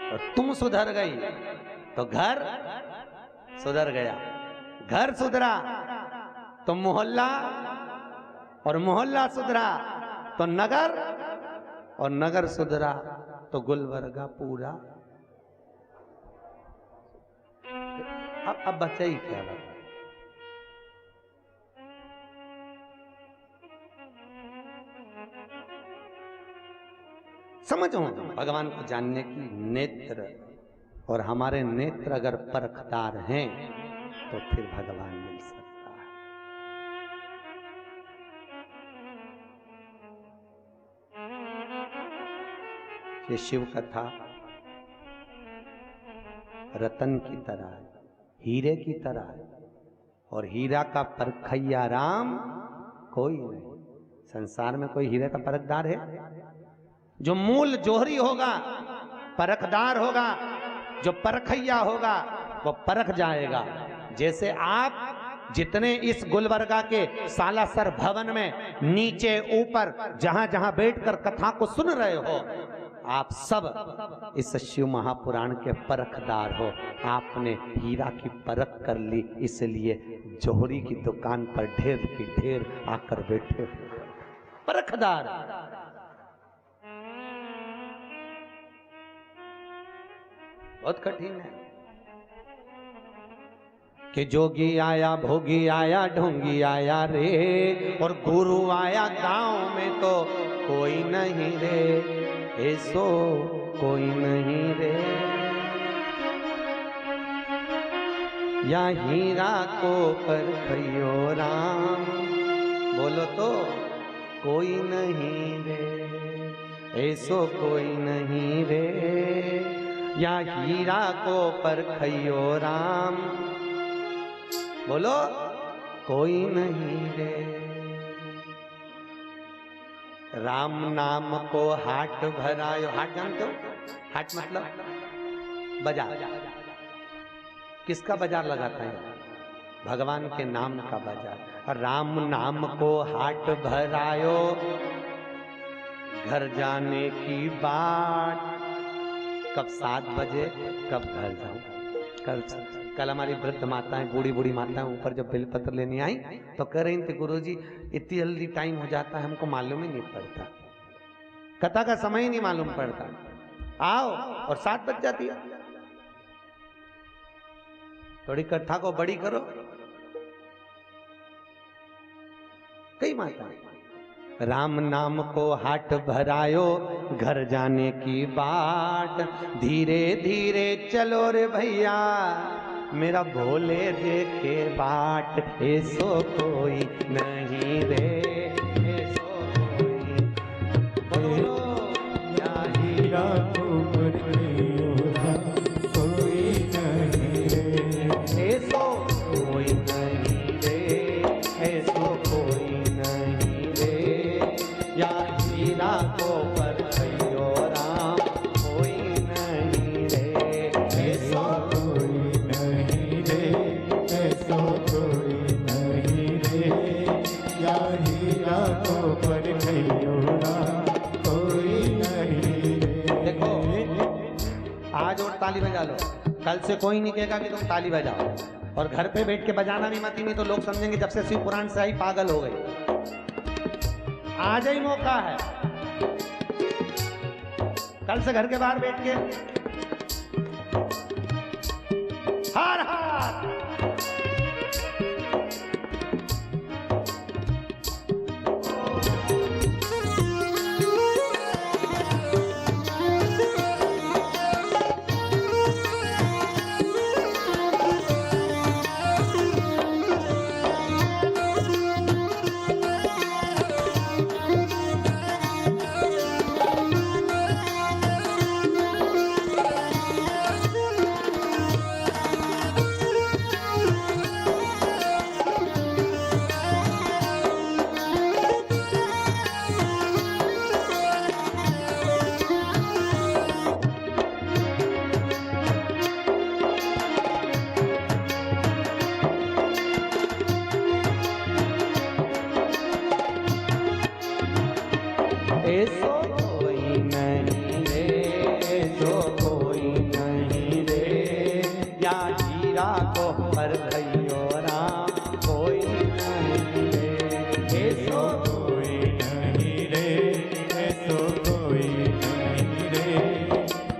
और तुम सुधर गई तो घर सुधर गया, घर सुधरा तो मोहल्ला, और मोहल्ला सुधरा तो नगर, और नगर सुधरा तो गुलबर्गा पूरा। अब बचा ही क्या बात। समझो भगवान को जानने की नेत्र, और हमारे नेत्र अगर परखदार हैं तो फिर भगवान मिल सकता है। ये शिव कथा रतन की तरह है, हीरे की तरह है, और हीरा का परखैया राम कोई नहीं। संसार में कोई हीरे का परखदार है? जो मूल जोहरी होगा परखदार होगा, जो परखैया होगा वो परख जाएगा। जैसे आप जितने इस गुलबर्गा के सालासर भवन में नीचे ऊपर जहां जहां बैठकर कथा को सुन रहे हो, आप सब इस शिव महापुराण के परखदार हो। आपने हीरा की परख कर ली, इसलिए जोहरी की दुकान पर ढेर की ढेर आकर बैठे हो। परखदार बहुत कठिन है कि जोगी आया भोगी आया ढोंगी आया रे, और गुरु आया गांव में तो कोई नहीं रे, ऐसो कोई नहीं रे। या हीरा को परखैयो राम, बोलो तो कोई नहीं रे, ऐसो कोई नहीं रे। या हीरा को परखैयो राम, बोलो कोई नहीं रे। राम नाम को हाट भरायो। हाट जानते हो? हाट मतलब बाजार। किसका बाजार लगाता है? भगवान के नाम का बाजार। राम नाम को हाट भरायो, घर जाने की बाट। कब 7 बजे, कब घर जाऊं। कल हमारी वृद्ध माताएं, बूढ़ी बूढ़ी माताएं ऊपर जब बेलपत्र लेने आई तो कह रही थी, गुरुजी इतनी जल्दी टाइम हो जाता है, हमको मालूम ही नहीं पड़ता, कथा का समय ही नहीं मालूम पड़ता। आओ, और 7 बज जाती है। थोड़ी कथा को बड़ी करो। कई माता राम नाम को हाट भरायो, घर जाने की बाट। धीरे धीरे चलो रे भैया, मेरा भोले देखे बाट। ऐसो कोई नहीं रे, ऐसो कोई। बोलो या हीरा को परखैयो कोई नहीं रे, ऐसो कोई नहीं रे, ऐसो कोई नहीं रे। या हीरा को परखैयो राम कोई नहीं रे, ऐसो कोई नहीं रे, ऐसो कोई नहीं रे। या हीरा को परखैयो राम कोई नहीं रे। देखो, आज और ताली बजा लो, कल से कोई नहीं कहेगा कि तुम ताली बजाओ। और घर पे बैठ के बजाना भी मत, ही नहीं तो लोग समझेंगे जब से शिव पुराण से आई पागल हो गई। आज ही मौका है, कल से घर के बाहर बैठ के हार हार। ऐसो कोई नहीं रे, ऐसो कोई नहीं रे। या हीरा को परखैयो राम कोई नहीं रे, ऐसो कोई नहीं रे, ऐसो कोई नहीं रे।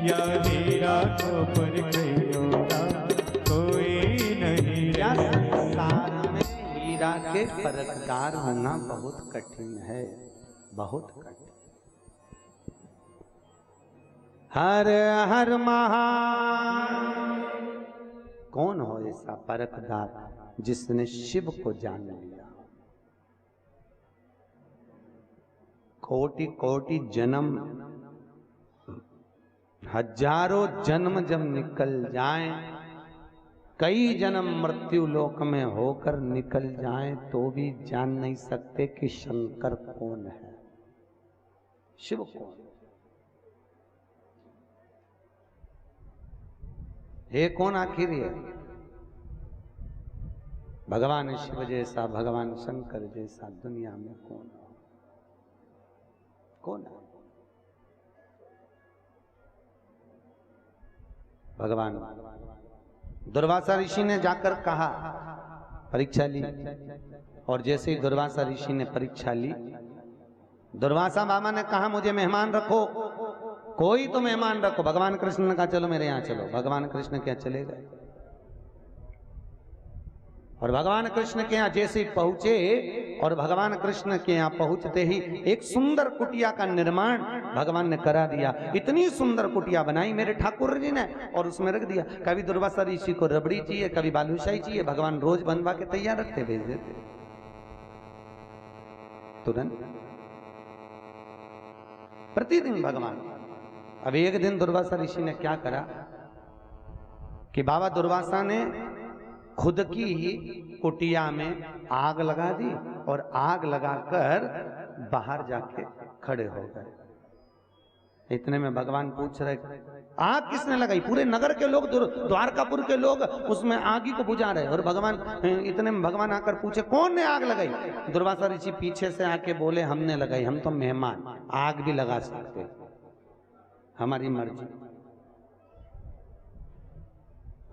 या हीरा को परखैयो राम कोई नहीं रे। संसार में हीरा के परखदार होना बहुत कठिन है, बहुत कठिन। हर हर महान। कौन हो ऐसा परखदार जिसने शिव को जान लिया? कोटि कोटि जन्म हजारों जन्म जब निकल जाएं, कई जन्म मृत्यु लोक में होकर निकल जाएं, तो भी जान नहीं सकते कि शंकर कौन है, शिव कौन। हे कौन आखिर है? भगवान शिव जैसा, भगवान शंकर जैसा दुनिया में कौन है? कौन है? भगवान दुर्वासा ऋषि ने जाकर कहा, परीक्षा ली, और जैसे ही दुर्वासा ऋषि ने परीक्षा ली, दुर्वासा बाबा ने कहा मुझे मेहमान रखो, कोई तो मेहमान रखो। भगवान कृष्ण ने कहा चलो मेरे यहाँ चलो। भगवान कृष्ण क्या चले गए, और भगवान कृष्ण के यहाँ जैसे ही पहुंचे, और भगवान कृष्ण के यहाँ पहुंचते ही एक सुंदर कुटिया का निर्माण भगवान ने करा दिया। इतनी सुंदर कुटिया बनाई मेरे ठाकुर जी ने, और उसमें रख दिया। कभी दुर्वासा ऋषि को रबड़ी चाहिए, कभी बालूशाही चाहिए, भगवान रोज बनवा के तैयार रखते, भेज देते तुरंत, प्रतिदिन भगवान। अब एक दिन दुर्वासा ऋषि ने क्या करा कि बाबा दुर्वासा ने खुद की ही कुटिया में आग लगा दी, और आग लगाकर बाहर जाके खड़े हो गए। इतने में भगवान पूछ रहे, आग किसने लगाई? पूरे नगर के लोग, द्वारकापुर के लोग उसमें आग को बुझा रहे, और भगवान, इतने में भगवान आकर पूछे कौन ने आग लगाई? दुर्वासा ऋषि पीछे से आके बोले हमने लगाई, हम तो मेहमान, आग भी लगा सकते, हमारी मर्जी,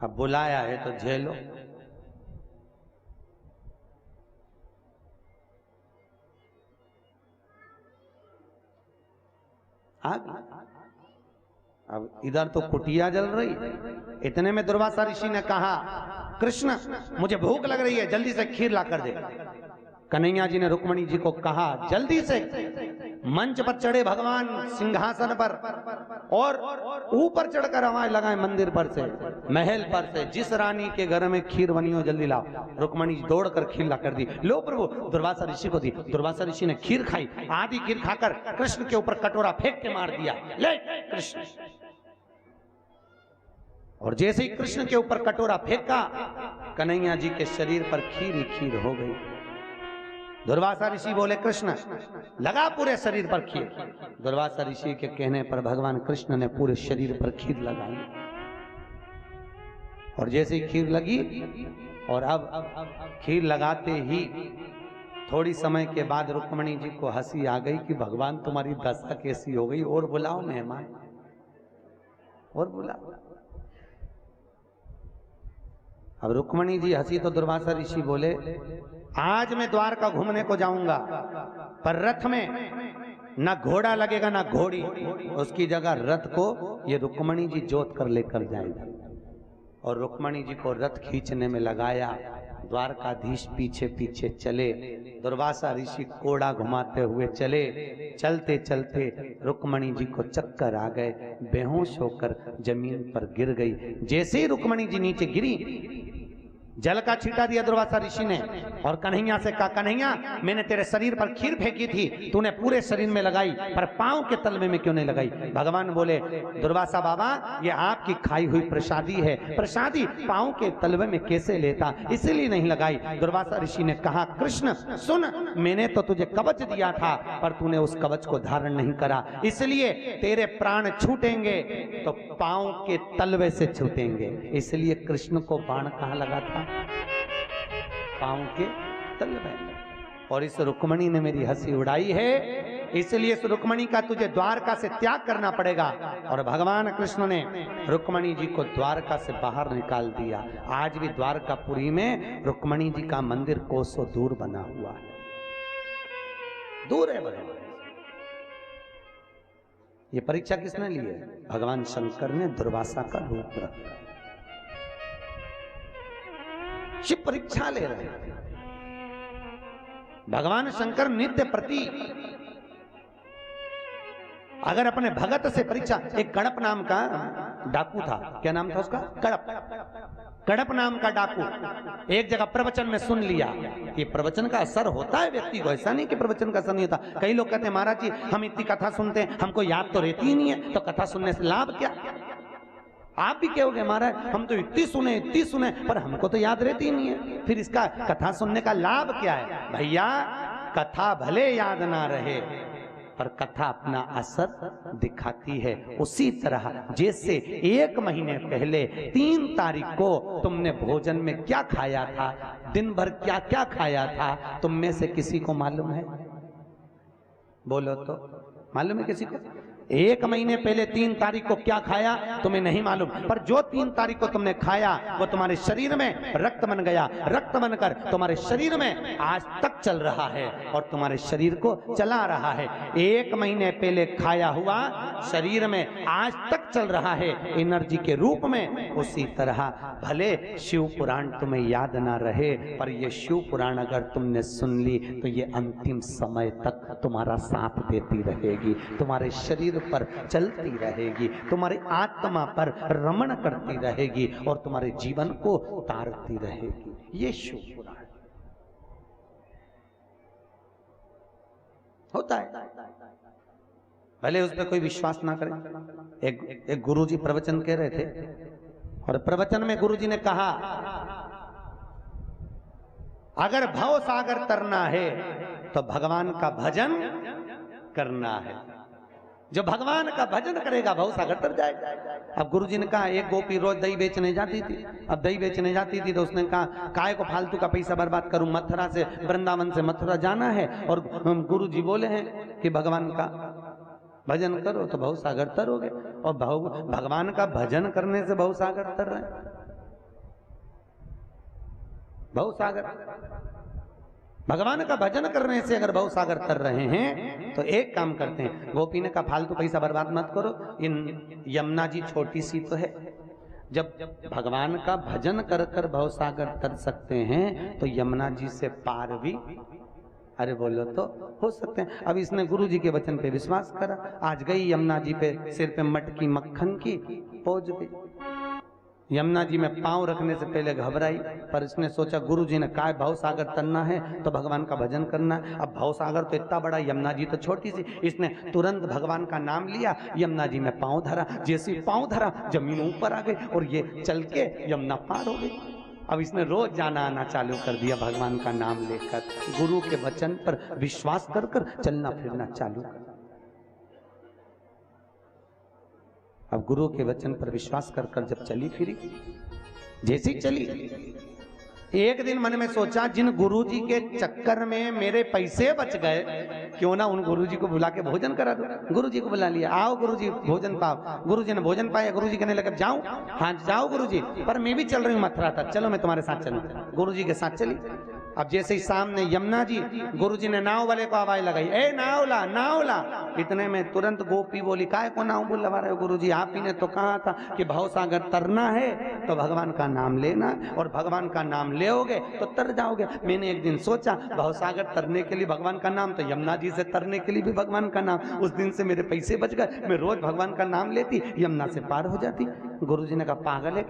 अब बुलाया है तो झेलो। आग, अब इधर तो कुटिया जल रही। इतने में दुर्वासा ऋषि ने कहा, कृष्ण मुझे भूख लग रही है, जल्दी से खीर ला कर दे। कन्हैया जी ने रुक्मणी जी को कहा जल्दी से मंच पर चढ़े भगवान सिंहासन पर, और ऊपर चढ़कर आवाज लगाए मंदिर पर से, महल पर से, जिस रानी के घर में खीर बनी हो जल्दी लाओ। रुक्मणी दौड़कर खीर ला कर दी। लो प्रभु, दुर्वासा ऋषि को दी। दुर्वासा ऋषि ने खीर खाई, आधी खीर खाकर कृष्ण के ऊपर कटोरा फेंक के मार दिया, ले कृष्ण। और जैसे ही कृष्ण के ऊपर कटोरा फेंका, कन्हैया जी के शरीर पर खीर ही खीर हो गई। दुर्वासा ऋषि बोले कृष्ण लगा पूरे शरीर पर खीर। दुर्वासा ऋषि के कहने पर भगवान कृष्ण ने पूरे शरीर पर खीर लगाई, और जैसे ही खीर लगी, और अब खीर लगाते ही थोड़ी समय के बाद रुक्मणी जी को हंसी आ गई कि भगवान तुम्हारी दशा कैसी हो गई, और बुलाओ मेहमान, और बुलाओ। अब रुक्मणी जी हंसी तो दुर्वासा ऋषि बोले आज मैं द्वारका घूमने को जाऊंगा, पर रथ में ना घोड़ा लगेगा ना घोड़ी, उसकी जगह रथ को ये रुक्मणी जी जोत कर लेकर जाएगी। और रुक्मणी जी को रथ खींचने में लगाया, द्वारकाधीश पीछे पीछे चले। दुर्वासा ऋषि कोड़ा घुमाते हुए चले। चलते चलते रुक्मणी जी को चक्कर आ गए, बेहोश होकर जमीन पर गिर गई। जैसे ही रुक्मणी जी नीचे गिरी, जल का छींटा दिया दुर्वासा ऋषि ने, और कन्हैया से कहा कन्हैया मैंने तेरे शरीर पर खीर फेंकी थी, तूने पूरे शरीर में लगाई, पर पांव के तलवे में क्यों नहीं लगाई? भगवान बोले दुर्वासा बाबा ये आपकी खाई हुई प्रसादी है, प्रसादी पांव के तलवे में कैसे लेता, इसीलिए नहीं लगाई। दुर्वासा ऋषि ने कहा कृष्ण सुन, मैंने तो तुझे कवच दिया था, पर तूने उस कवच को धारण नहीं करा, इसलिए तेरे प्राण छूटेंगे तो पांव के तलवे से छूटेंगे। इसलिए कृष्ण को बाण कहाँ लगा था? पांव के तलवे में। और इस रुक्मणी ने मेरी हंसी उड़ाई है, इसलिए इस रुक्मणी का तुझे द्वारका से त्याग करना पड़ेगा। और भगवान कृष्ण ने रुक्मणी जी को द्वारका से बाहर निकाल दिया। आज भी द्वारकापुरी में रुक्मणी जी का मंदिर कोसों दूर बना हुआ है, दूर है बड़े। ये परीक्षा किसने ली है? भगवान शंकर ने दुर्वासा का रूप रखा। शिव परीक्षा ले रहे हैं। भगवान शंकर नित्य प्रति अगर अपने भगत से परीक्षा, एक कड़प नाम का डाकू था, क्या नाम था उसका? कड़प। कड़प नाम का डाकू एक जगह प्रवचन में सुन लिया। ये प्रवचन का असर होता है व्यक्ति को, ऐसा नहीं कि प्रवचन का असर नहीं होता। कई लोग कहते हैं महाराज जी हम इतनी कथा सुनते हैं, हमको याद तो रहती ही नहीं है, तो कथा सुनने से लाभ क्या? आप भी कहोगे महाराज हम तो इतनी सुने पर हमको तो याद रहती ही नहीं है, फिर इसका कथा सुनने का लाभ क्या है? भैया कथा भले याद ना रहे पर कथा अपना असर दिखाती है। उसी तरह जैसे 1 महीने पहले 3 तारीख को तुमने भोजन में क्या खाया था, दिन भर क्या क्या खाया था, तुम में से किसी को मालूम है? बोलो तो, मालूम है किसी को? 1 महीने पहले 3 तारीख को क्या खाया तुम्हें नहीं मालूम, पर जो 3 तारीख को तुमने खाया वो तुम्हारे शरीर में रक्त बन गया, रक्त बनकर तुम्हारे शरीर में आज तक चल रहा है और तुम्हारे शरीर को चला रहा है। 1 महीने पहले खाया हुआ शरीर में आज तक चल रहा है एनर्जी के रूप में। उसी तरह भले शिव पुराण तुम्हें याद ना रहे पर ये शिव पुराण अगर तुमने सुन ली तो ये अंतिम समय तक तुम्हारा साथ देती रहेगी, तुम्हारे शरीर पर चलती रहेगी, तुम्हारी आत्मा पर रमण करती रहेगी और तुम्हारे जीवन को तारती रहेगी। ये शिव पुराण होता है। भले उस पर कोई विश्वास ना करे। एक गुरुजी प्रवचन कह रहे थे और प्रवचन में गुरुजी ने कहा अगर भव सागर तरना है तो भगवान का भजन करना है। जो भगवान का भजन करेगा भव सागर तर जाएगा। अब गुरुजी ने कहा एक गोपी रोज दही बेचने जाती थी। अब दही बेचने जाती थी तो उसने कहा काय को फालतू का पैसा बर्बाद करूं, मथुरा से वृंदावन से मथुरा जाना है और गुरुजी बोले हैं कि भगवान का भजन करो तो भव सागर तरोगे, और भगवान का भजन करने से भव सागर तर रहे। भव सागर भगवान का भजन करने से अगर भव सागर तर रहे हैं तो एक काम करते हैं। गोपी ने कहा फालतू पैसा बर्बाद मत करो, इन यमुना जी छोटी सी तो है, जब भगवान का भजन कर कर भव सागर तर सकते हैं तो यमुना जी से पार भी अरे बोलो तो हो सकते हैं। अब इसने गुरु जी के वचन पे विश्वास करा, आज गई यमुना जी पे सिर पे मटकी मक्खन की पहुंच गई। यमुना जी में पांव रखने से पहले घबराई पर इसने सोचा गुरु जी ने कहा भव सागर तरना है तो भगवान का भजन करना है। अब भव सागर तो इतना बड़ा, यमुना जी तो छोटी सी। इसने तुरंत भगवान का नाम लिया, यमुना जी में पांव धरा, जैसे पांव धरा जमीन ऊपर आ गई और ये चल के यमुना पार हो गई। अब इसने रोज जाना आना चालू कर दिया भगवान का नाम लेकर, गुरु के वचन पर विश्वास कर कर चलना फिरना चालू कर। अब गुरु के वचन पर विश्वास कर कर जब चली फिरी, जैसी चली एक दिन मन में सोचा जिन गुरुजी के चक्कर में मेरे पैसे बच गए क्यों ना उन गुरुजी को बुला के भोजन करा दो। गुरुजी को बुला लिया, आओ गुरुजी भोजन पाओ। गुरुजी ने भोजन पाया। गुरुजी कहने लगे जाऊं? हाँ जाओ गुरुजी, पर मैं भी चल रही हूँ मथुरा तक, चलो मैं तुम्हारे साथ चलूं। गुरुजी के साथ चली। अब जैसे ही सामने यमुना जी, गुरुजी ने नाव वाले को आवाज लगाई, ए नाव ला नाव ला। इतने में तुरंत गोपी बोली काय को नाव बुलवा रहे हो गुरुजी, आप ही ने तो कहा था कि भव सागर तरना है तो भगवान का नाम लेना और भगवान का नाम लेओगे तो तर जाओगे। मैंने एक दिन सोचा भव सागर तरने के लिए भगवान का नाम, तो यमुना जी से तरने के लिए भी भगवान का नाम। उस दिन से मेरे पैसे बच गए, मैं रोज भगवान का नाम लेती, यमुना से पार हो जाती। गुरुजी ने कहा पागल है,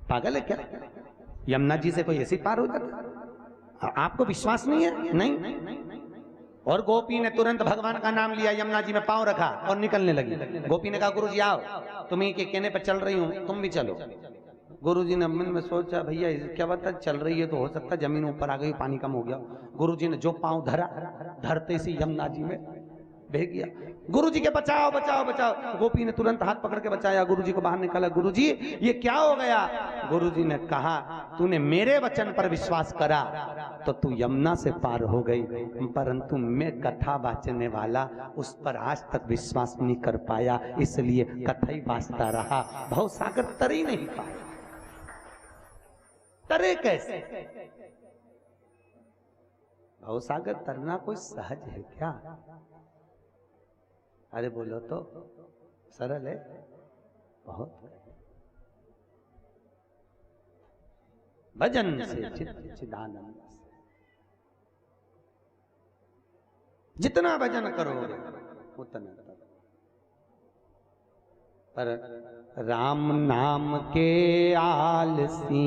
पागल है क्या? यमुना जी से कोई ऐसी पार हो जाता? आपको विश्वास नहीं है? नहीं। और गोपी ने तुरंत भगवान का नाम लिया, यमुना जी में पांव रखा और निकलने लगी। गोपी ने कहा गुरुजी आओ, तुम्ही के कहने पर चल रही हूं, तुम भी चलो। गुरुजी ने मन में सोचा भैया क्या बता चल रही है तो हो सकता जमीन ऊपर आ गई, पानी कम हो गया। गुरुजी ने जो पांव धरा, धरते से यमुना जी में बह गया। गुरुजी के बचाओ बचाओ बचाओ। गोपी ने तुरंत हाथ पकड़ के बचाया, गुरुजी को बाहर निकाला। गुरुजी ये क्या हो गया? गुरुजी ने कहा तूने मेरे वचन पर विश्वास करा तो तू यमुना से पार हो गई, परंतु मैं कथा वाचने वाला उस पर आज तक विश्वास नहीं कर पाया, इसलिए कथा ही वाचता रहा, भव सागर तर ही नहीं पाया। तरे कैसे? भव सागर तरना कोई सहज है क्या? अरे बोलो तो, सरल है बहुत। भजन से चिदानंद से जितना भजन करोगे उतना। पर राम नाम के आलसी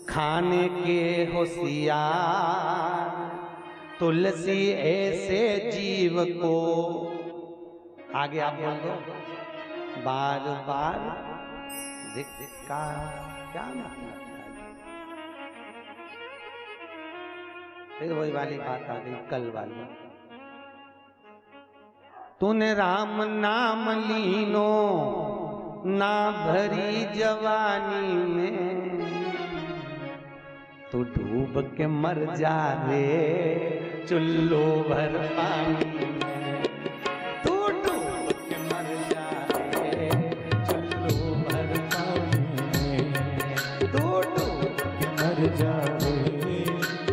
खाने के होशियार, तुलसी ऐसे जीव को, आगे आप बोल दो, बार बार धिक्कार। क्या मतलब? फिर वही वाली बात आ गई कल वाली, तूने राम नाम लीनो ना भरी जवानी में, तू डूब के मर जा रे चुल्लू भर पानी में, तू डूब के मर जा रे चुल्लू भर पानी में, तू डूब के मर जा रे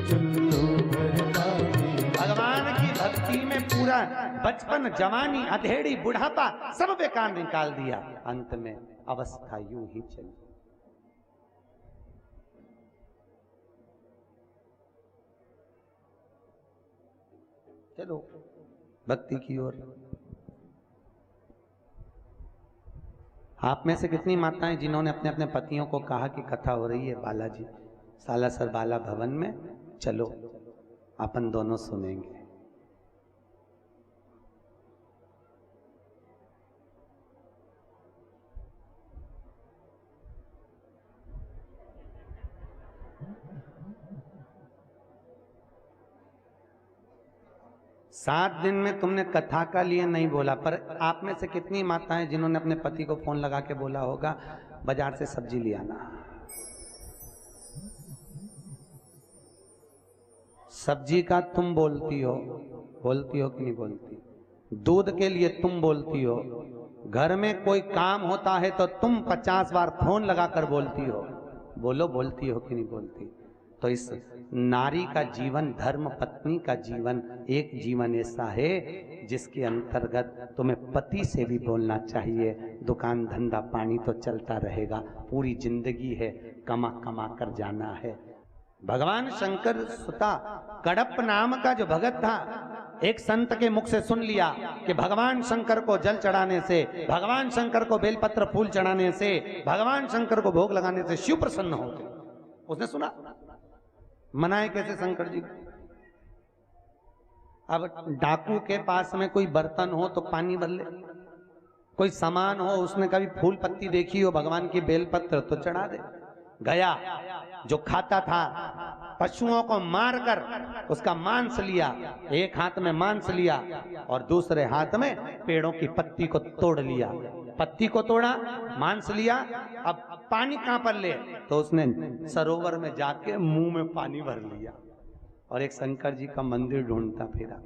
चुल्लू भर पानी में। भगवान की भक्ति में पूरा बचपन, जवानी, अधेड़ी, बुढ़ापा सब बेकार निकाल दिया। अंत में अवस्था यूं ही चली। चलो भक्ति की ओर। आप में से कितनी माताएं जिन्होंने अपने अपने पतियों को कहा कि कथा हो रही है बालाजी सालासर बाला भवन में, चलो अपन दोनों सुनेंगे। सात दिन में तुमने कथा का लिए नहीं बोला, पर आप में से कितनी माताएं जिन्होंने अपने पति को फोन लगा के बोला होगा बाजार से सब्जी ले आना। सब्जी का तुम बोलती हो कि नहीं बोलती? दूध के लिए तुम बोलती हो। घर में कोई काम होता है तो तुम 50 बार फोन लगाकर बोलती हो। बोलो, बोलती हो कि नहीं बोलती? तो इस नारी का जीवन, धर्म पत्नी का जीवन, एक जीवन ऐसा है जिसके अंतर्गत तुम्हें पति से भी बोलना चाहिए। दुकान धंधा पानी तो चलता रहेगा, पूरी जिंदगी है, कमा कमा कर जाना है। भगवान शंकर सुता कड़प नाम का जो भगत था, एक संत के मुख से सुन लिया कि भगवान शंकर को जल चढ़ाने से, भगवान शंकर को बेलपत्र फूल चढ़ाने से, भगवान शंकर को भोग लगाने से शिव प्रसन्न होते। उसने सुना, मनाए कैसे शंकर जी? अब डाकू के पास में कोई बर्तन हो तो पानी भर ले, कोई सामान हो उसने कभी फूल पत्ती देखी हो भगवान की बेलपत्र तो चढ़ा दे। गया जो खाता था पशुओं को मारकर उसका मांस लिया, एक हाथ में मांस लिया और दूसरे हाथ में पेड़ों की पत्ती को तोड़ लिया। पत्ती को तोड़ा, मांस लिया, अब पानी कहां पर ले? तो उसने सरोवर में जाके मुंह में पानी भर लिया और एक शंकर जी का मंदिर ढूंढता फिरा।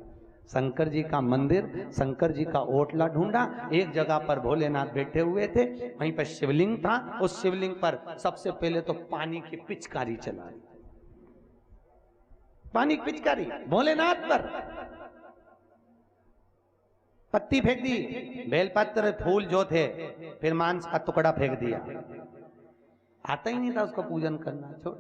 शंकर जी का मंदिर, शंकर जी का ओटला ढूंढा। एक जगह पर भोलेनाथ बैठे हुए थे, वहीं पर शिवलिंग था। उस शिवलिंग पर सबसे पहले तो पानी की पिचकारी चलाई, पानी की पिचकारी भोलेनाथ पर। पत्ती फेंक दी, बेलपत्र फूल जो थे, फिर मांस का टुकड़ा फेंक दिया। आता ही नहीं था उसको पूजन करना, छोड़।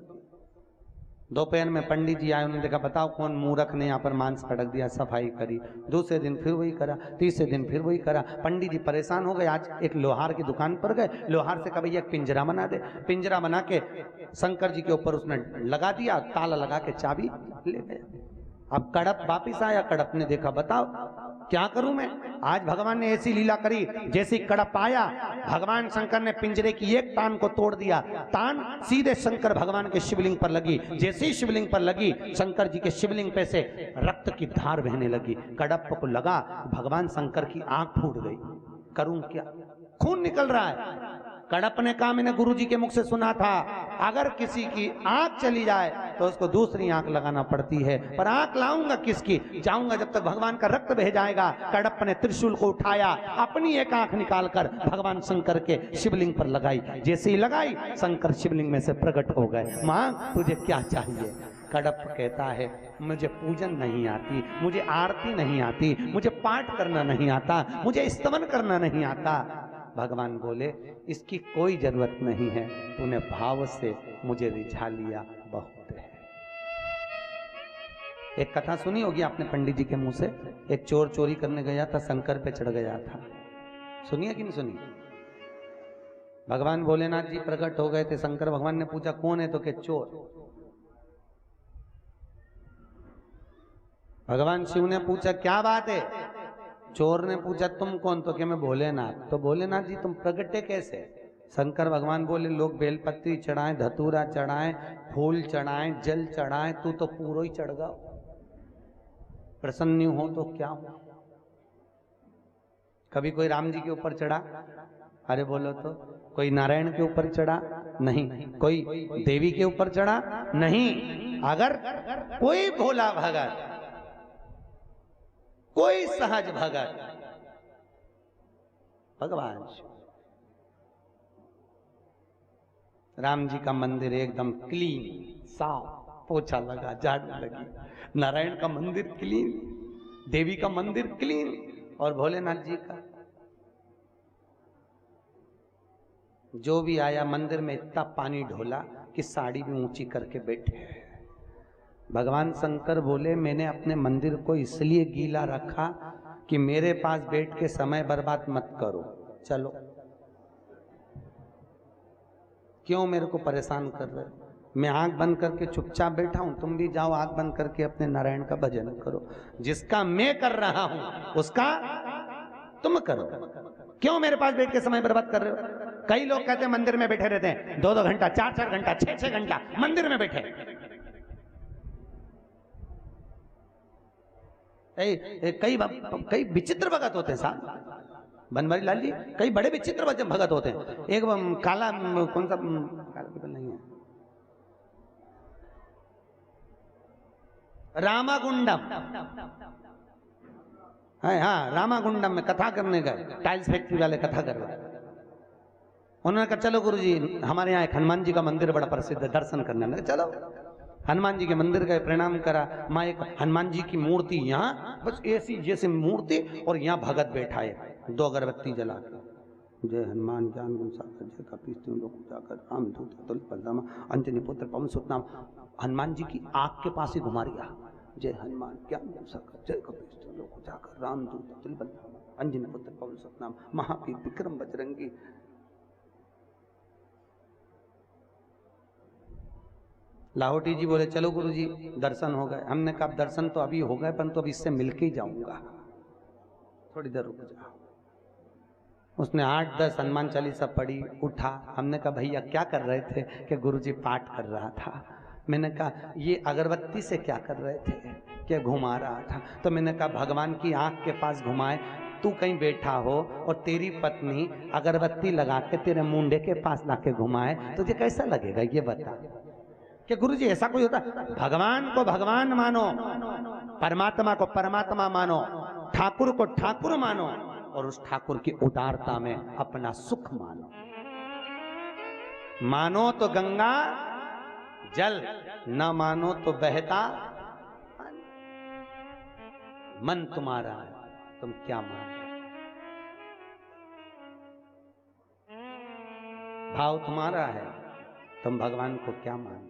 दोपहर में पंडित जी आए, उन्होंने देखा, बताओ कौन मूर्ख ने यहाँ पर मांस पटक दिया। सफाई करी, दूसरे दिन फिर वही करा, तीसरे दिन फिर वही करा। पंडित जी परेशान हो गए। आज एक लोहार की दुकान पर गए, लोहार से कहा भैया एक पिंजरा बना दे। पिंजरा बना के शंकर जी के ऊपर उसने लगा दिया, ताला लगा के चाबी ले गया। अब कड़प वापिस आया। कड़प ने देखा, बताओ क्या करूं मैं? आज भगवान ने ऐसी लीला करी, जैसी कड़प आया भगवान शंकर ने पिंजरे की एक तान को तोड़ दिया। तान सीधे शंकर भगवान के शिवलिंग पर लगी। जैसे ही शिवलिंग पर लगी, शंकर जी के शिवलिंग पे से रक्त की धार बहने लगी। कड़प को लगा भगवान शंकर की आंख फूट गई। करूं क्या? खून निकल रहा है। कड़प ने कहा, मैंने गुरुजी के मुख से सुना था, अगर किसी की आंख चली जाए तो उसको दूसरी आंख लगाना पड़ती है, पर आंख लाऊंगा किसकी? जाऊंगा जब तक भगवान का रक्त बह जाएगा। कड़प ने त्रिशूल को उठाया, अपनी एक आंख निकालकर भगवान शंकर के शिवलिंग पर लगाई। जैसे ही लगाई, शंकर शिवलिंग में से प्रकट हो गए। मां, तुझे क्या चाहिए? कड़प कहता है, मुझे पूजन नहीं आती, मुझे आरती नहीं आती, मुझे पाठ करना नहीं आता, मुझे स्तवन करना नहीं आता। भगवान बोले, इसकी कोई जरूरत नहीं है, तूने भाव से मुझे रिझा लिया, बहुत है। एक कथा सुनी होगी आपने पंडित जी के मुंह से। एक चोर चोरी करने गया था, शंकर पे चढ़ गया था। सुनिए कि नहीं सुनी? भगवान भोलेनाथ जी प्रकट हो गए थे, शंकर भगवान ने पूछा कौन है, तो के चोर। भगवान शिव ने पूछा क्या बात है, चोर ने पूछा तुम कौन, तो क्या मैं भोलेनाथ। तो भोलेनाथ जी तुम प्रगटे कैसे? शंकर भगवान बोले लोग बेलपत्री चढ़ाएं, धतूरा चढ़ाएं, फूल चढ़ाएं, जल चढ़ाएं, तू तो पूरा ही चढ़ गया, प्रसन्न हो तो क्या हो। कभी कोई राम जी के ऊपर चढ़ा? अरे बोलो तो। कोई नारायण के ऊपर चढ़ा? नहीं। कोई देवी के ऊपर चढ़ा? नहीं। अगर कोई भोला भगत, कोई सहज भगत भगवान राम जी का मंदिर एकदम क्लीन, साफ, पोछा लगा, झाड़ू लगी। नारायण का मंदिर क्लीन, देवी का मंदिर क्लीन, और भोलेनाथ जी का जो भी आया मंदिर में इतना पानी ढोला कि साड़ी भी ऊंची करके बैठे। भगवान शंकर बोले मैंने अपने मंदिर को इसलिए गीला रखा कि मेरे पास बैठ के समय बर्बाद मत करो, चलो क्यों मेरे को परेशान कर रहे हो? मैं आंख बंद करके चुपचाप बैठा हूं, तुम भी जाओ आंख बंद करके अपने नारायण का भजन करो। जिसका मैं कर रहा हूं उसका तुम करो, क्यों मेरे पास बैठ के समय बर्बाद कर रहे हो? कई लोग कहते हैं मंदिर में बैठे रहते हैं 2-2 घंटा, 4-4 घंटा, 6-6 घंटा मंदिर में बैठे। कई विचित्र भगत होते हैं साहब, बनवारी लाल जी, कई बड़े विचित्र भगत होते हैं। एक काला, कौन सा काला नहीं है, रामागुंडम है, हाँ रामागुंडम में कथा करने गए, टाइल्स फैक्ट्री वाले कथा कर रहे। उन्होंने कहा चलो गुरुजी हमारे यहाँ एक हनुमान जी का मंदिर बड़ा प्रसिद्ध है, दर्शन करने लगे। चलो हनुमान जी के मंदिर गए, प्रणाम करा। माँ एक हनुमान जी की मूर्ति यहाँ, बस ऐसी जैसे मूर्ति, और यहाँ भगत बैठा है 2 अगरबत्ती जला के, जय हनुमान ज्ञान गुण सागर जय कपीस लोक जाकर रामदूत अतुलित बलरामा अंजनी पुत्र पवन सुत नाम। हनुमान जी की आँख के पास ही घुमा रिया, जय हनुमान ज्ञान गुण सागर जय कपीस लोक जाकर रामदूत अतुलित बलरामा अंजनी पुत्र पवन सुत नाम महावीर विक्रम बजरंगी। लाहौटी जी बोले चलो गुरुजी दर्शन हो गए। हमने कहा दर्शन तो अभी हो गए, परंतु अब इससे मिलके ही जाऊंगा, थोड़ी देर रुक जाओ। उसने 8-10 हनुमान चालीसा पढ़ी, उठा। हमने कहा भैया क्या कर रहे थे? कि गुरुजी पाठ कर रहा था। मैंने कहा ये अगरबत्ती से क्या कर रहे थे? क्या घुमा रहा था। तो मैंने कहा भगवान की आंख के पास घुमाए, तू कहीं बैठा हो और तेरी पत्नी अगरबत्ती लगा के तेरे मुंडे के पास लाके घुमाए, तुझे कैसा लगेगा ये बता। कि गुरुजी ऐसा कोई होता? भगवान को भगवान मानो, परमात्मा को परमात्मा मानो, ठाकुर को ठाकुर मानो, और उस ठाकुर की उदारता में अपना सुख मानो। मानो तो गंगा जल, न मानो तो बहता मन तुम्हारा है, तुम क्या मानो। भाव तुम्हारा है, तुम भगवान को क्या मानो।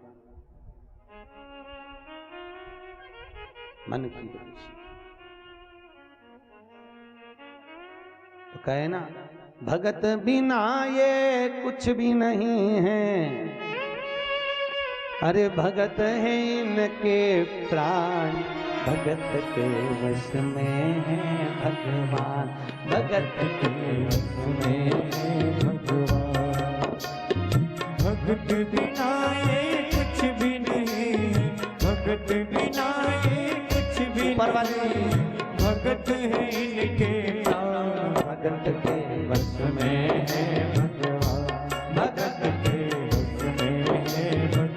मन की रुचि तो कहे ना, भगत बिना ये कुछ भी नहीं है, अरे भगत है इनके प्राण, भगत के वश में है भगवान, भगत के वश में है भगवान। भगत बिना ये कुछ भी नहीं, भगत बिना ये कुछ भी नहीं, भगत है इनके प्राण, भगत के वश में है भगवान, भगत के वश में है भगवान।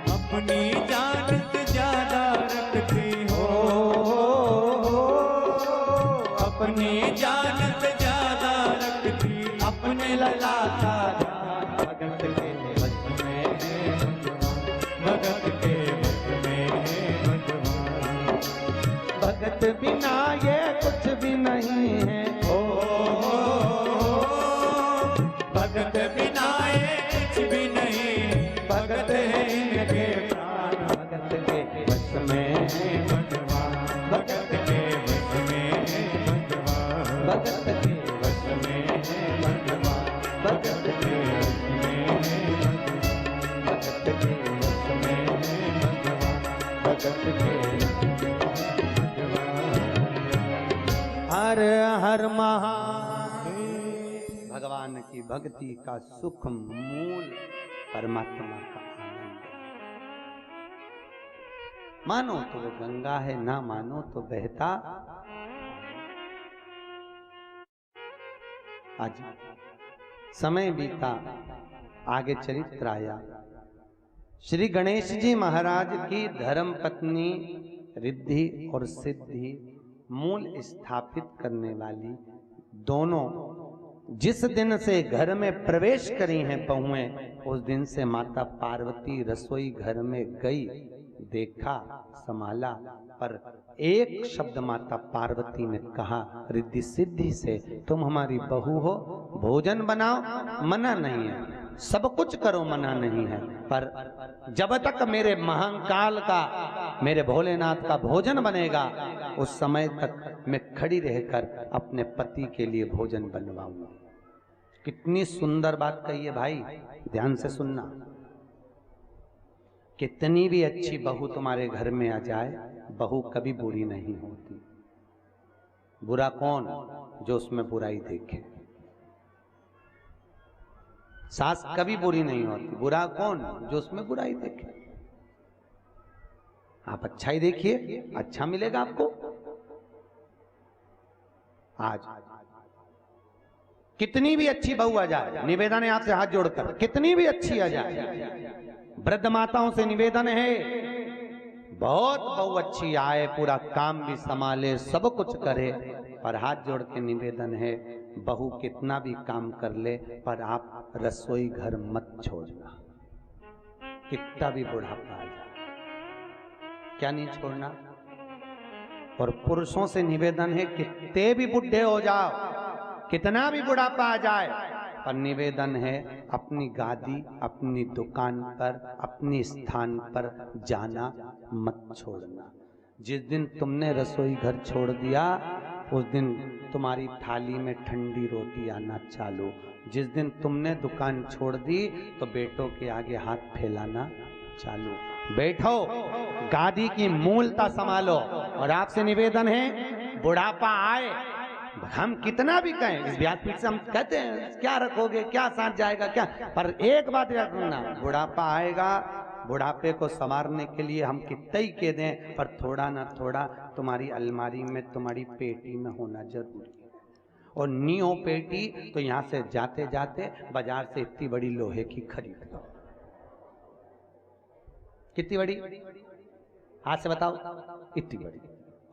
अपनी जान जान से ज्यादा रखती अपने लला का ध्यान। भगत के वश में है भगवान, भगत के वश में है भगवान। भगत बिना ये कुछ भी नहीं है। ओ भगत बिना ये कुछ भी नहीं, भगत है इनके प्राण। भगत के वश में है भगवान, भगत के वश में है भगवान, भगत के वश में है भगवान, भगत के वश में है भगवान, भगत के वश में है भगवान, भगत के हर हर महादेव। भगवान की भक्ति का सुख मूल परमात्मा का आनंद। मानो तो वो गंगा है, ना मानो तो बहता। आज समय बीता, आगे चरित्र आया। श्री गणेश जी महाराज की धर्म पत्नी रिद्धि और सिद्धि मूल स्थापित करने वाली दोनों जिस दिन से घर में प्रवेश करी हैं बहुएं, उस दिन से माता पार्वती रसोई घर में गई, देखा, संभाला, पर एक शब्द माता पार्वती ने कहा रिद्धि सिद्धि से, तुम हमारी बहू हो, भोजन बनाओ, मना नहीं है, सब कुछ करो, मना नहीं है, पर जब तक मेरे महाकाल का, मेरे भोलेनाथ का भोजन बनेगा, उस समय तक मैं खड़ी रहकर अपने पति के लिए भोजन बनवाऊंगा। कितनी सुंदर बात कही है भाई, ध्यान से सुनना। कितनी भी अच्छी बहू तुम्हारे घर में आ जाए, बहू कभी बुरी नहीं होती। बुरा कौन? जो उसमें बुराई देखे। सास कभी बुरी नहीं होती। बुरा कौन? जो उसमें बुराई देखे। आप अच्छा ही देखिए, अच्छा मिलेगा आपको। आज कितनी भी अच्छी बहू आ जाए, निवेदन है आपसे हाथ जोड़कर, कितनी भी अच्छी आ जाए, वृद्ध माताओं से निवेदन है, बहुत बहू अच्छी आए, पूरा काम भी संभाले, सब कुछ करे, पर हाथ जोड़ के निवेदन है, बहू कितना भी काम कर ले, पर आप रसोई घर मत छोड़ना। कितना भी बुढ़ापा आ जाए, क्या नहीं छोड़ना। और पुरुषों से निवेदन है, कितने भी बुढ़े हो जाओ, कितना भी बुढ़ापा आ जाए, पर निवेदन है, अपनी गादी, अपनी दुकान पर, अपनी स्थान पर जाना मत छोड़ना। जिस दिन तुमने रसोई घर छोड़ दिया, उस दिन तुम्हारी थाली में ठंडी रोटी आना चालू। जिस दिन तुमने दुकान छोड़ दी, तो बेटों के आगे हाथ फैलाना चालू। बैठो, गादी की मूलता संभालो। और आपसे निवेदन है, बुढ़ापा आए, हम कितना भी कहें, इस व्यासपीठ से हम कहते हैं क्या रखोगे, क्या साथ जाएगा, क्या, पर एक बात याद रखना, बुढ़ापा आएगा, बुढ़ापे को संवारने के लिए हम कितना ही कह दें, पर थोड़ा ना थोड़ा तुम्हारी अलमारी में, तुम्हारी पेटी में होना जरूरी है। और नी हो पेटी तो यहाँ से जाते जाते बाजार से इतनी बड़ी लोहे की खरीद लो। कितनी बड़ी? हाथ से बताओ, इतनी बड़ी।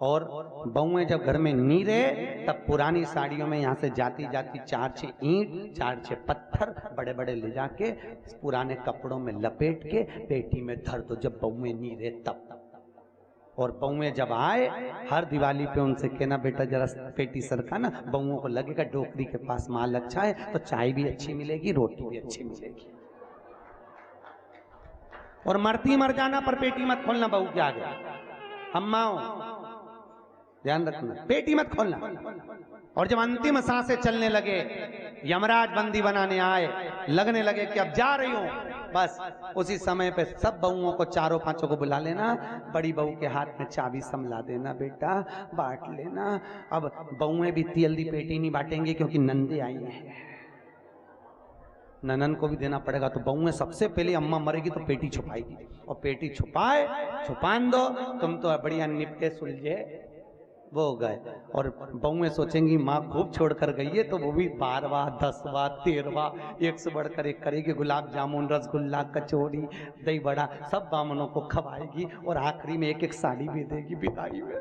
और बहुएं जब घर में नी रहे, तब पुरानी साड़ियों में यहाँ से जाती जाती 4-6 ईंट, 4-6 पत्थर बड़े बड़े ले जाके पुराने कपड़ों में लपेट के पेटी में धर दो, जब बहुएं नी रहे तब। और बहुएं जब आए, हर दिवाली पे उनसे कहना, बेटा जरा पेटी सरका ना, बहुओं को लगेगा डोकरी के पास माल अच्छा है, तो चाय भी अच्छी मिलेगी, रोटी भी अच्छी मिलेगी। और मरती मर जाना, पर पेटी मत खोलना बहू के आगे। अम्माओं ध्यान रखना, पेटी मत खोलना। और जब अंतिम सांसें चलने लगे, यमराज बंदी बनाने आए, लगने लगे कि अब जा रही हूं, बस उसी समय पे सब बहुओं को, 4-5 को बुला लेना, बड़ी बहू के हाथ में चाबी समला देना, बेटा बांट लेना। अब बहुएं भी जल्दी पेटी नहीं बांटेंगे, क्योंकि नंदे आई हैं, ननन को भी देना पड़ेगा। तो बहुएं सबसे पहले, अम्मा मरेगी तो पेटी छुपाएगी, और पेटी छुपान दो, तुम तो बढ़िया निपटे सुलझे वो गए। और बहुएं सोचेंगी माँ खूब छोड़ कर गई है, तो वो भी 12वां 10वां 13वां एक से बढ़कर एक करेगी, गुलाब जामुन, रसगुल्ला, कचौड़ी, दही बड़ा सब बामनों को खवाएगी, और आखिरी में एक एक साड़ी भी देगी विदाई में।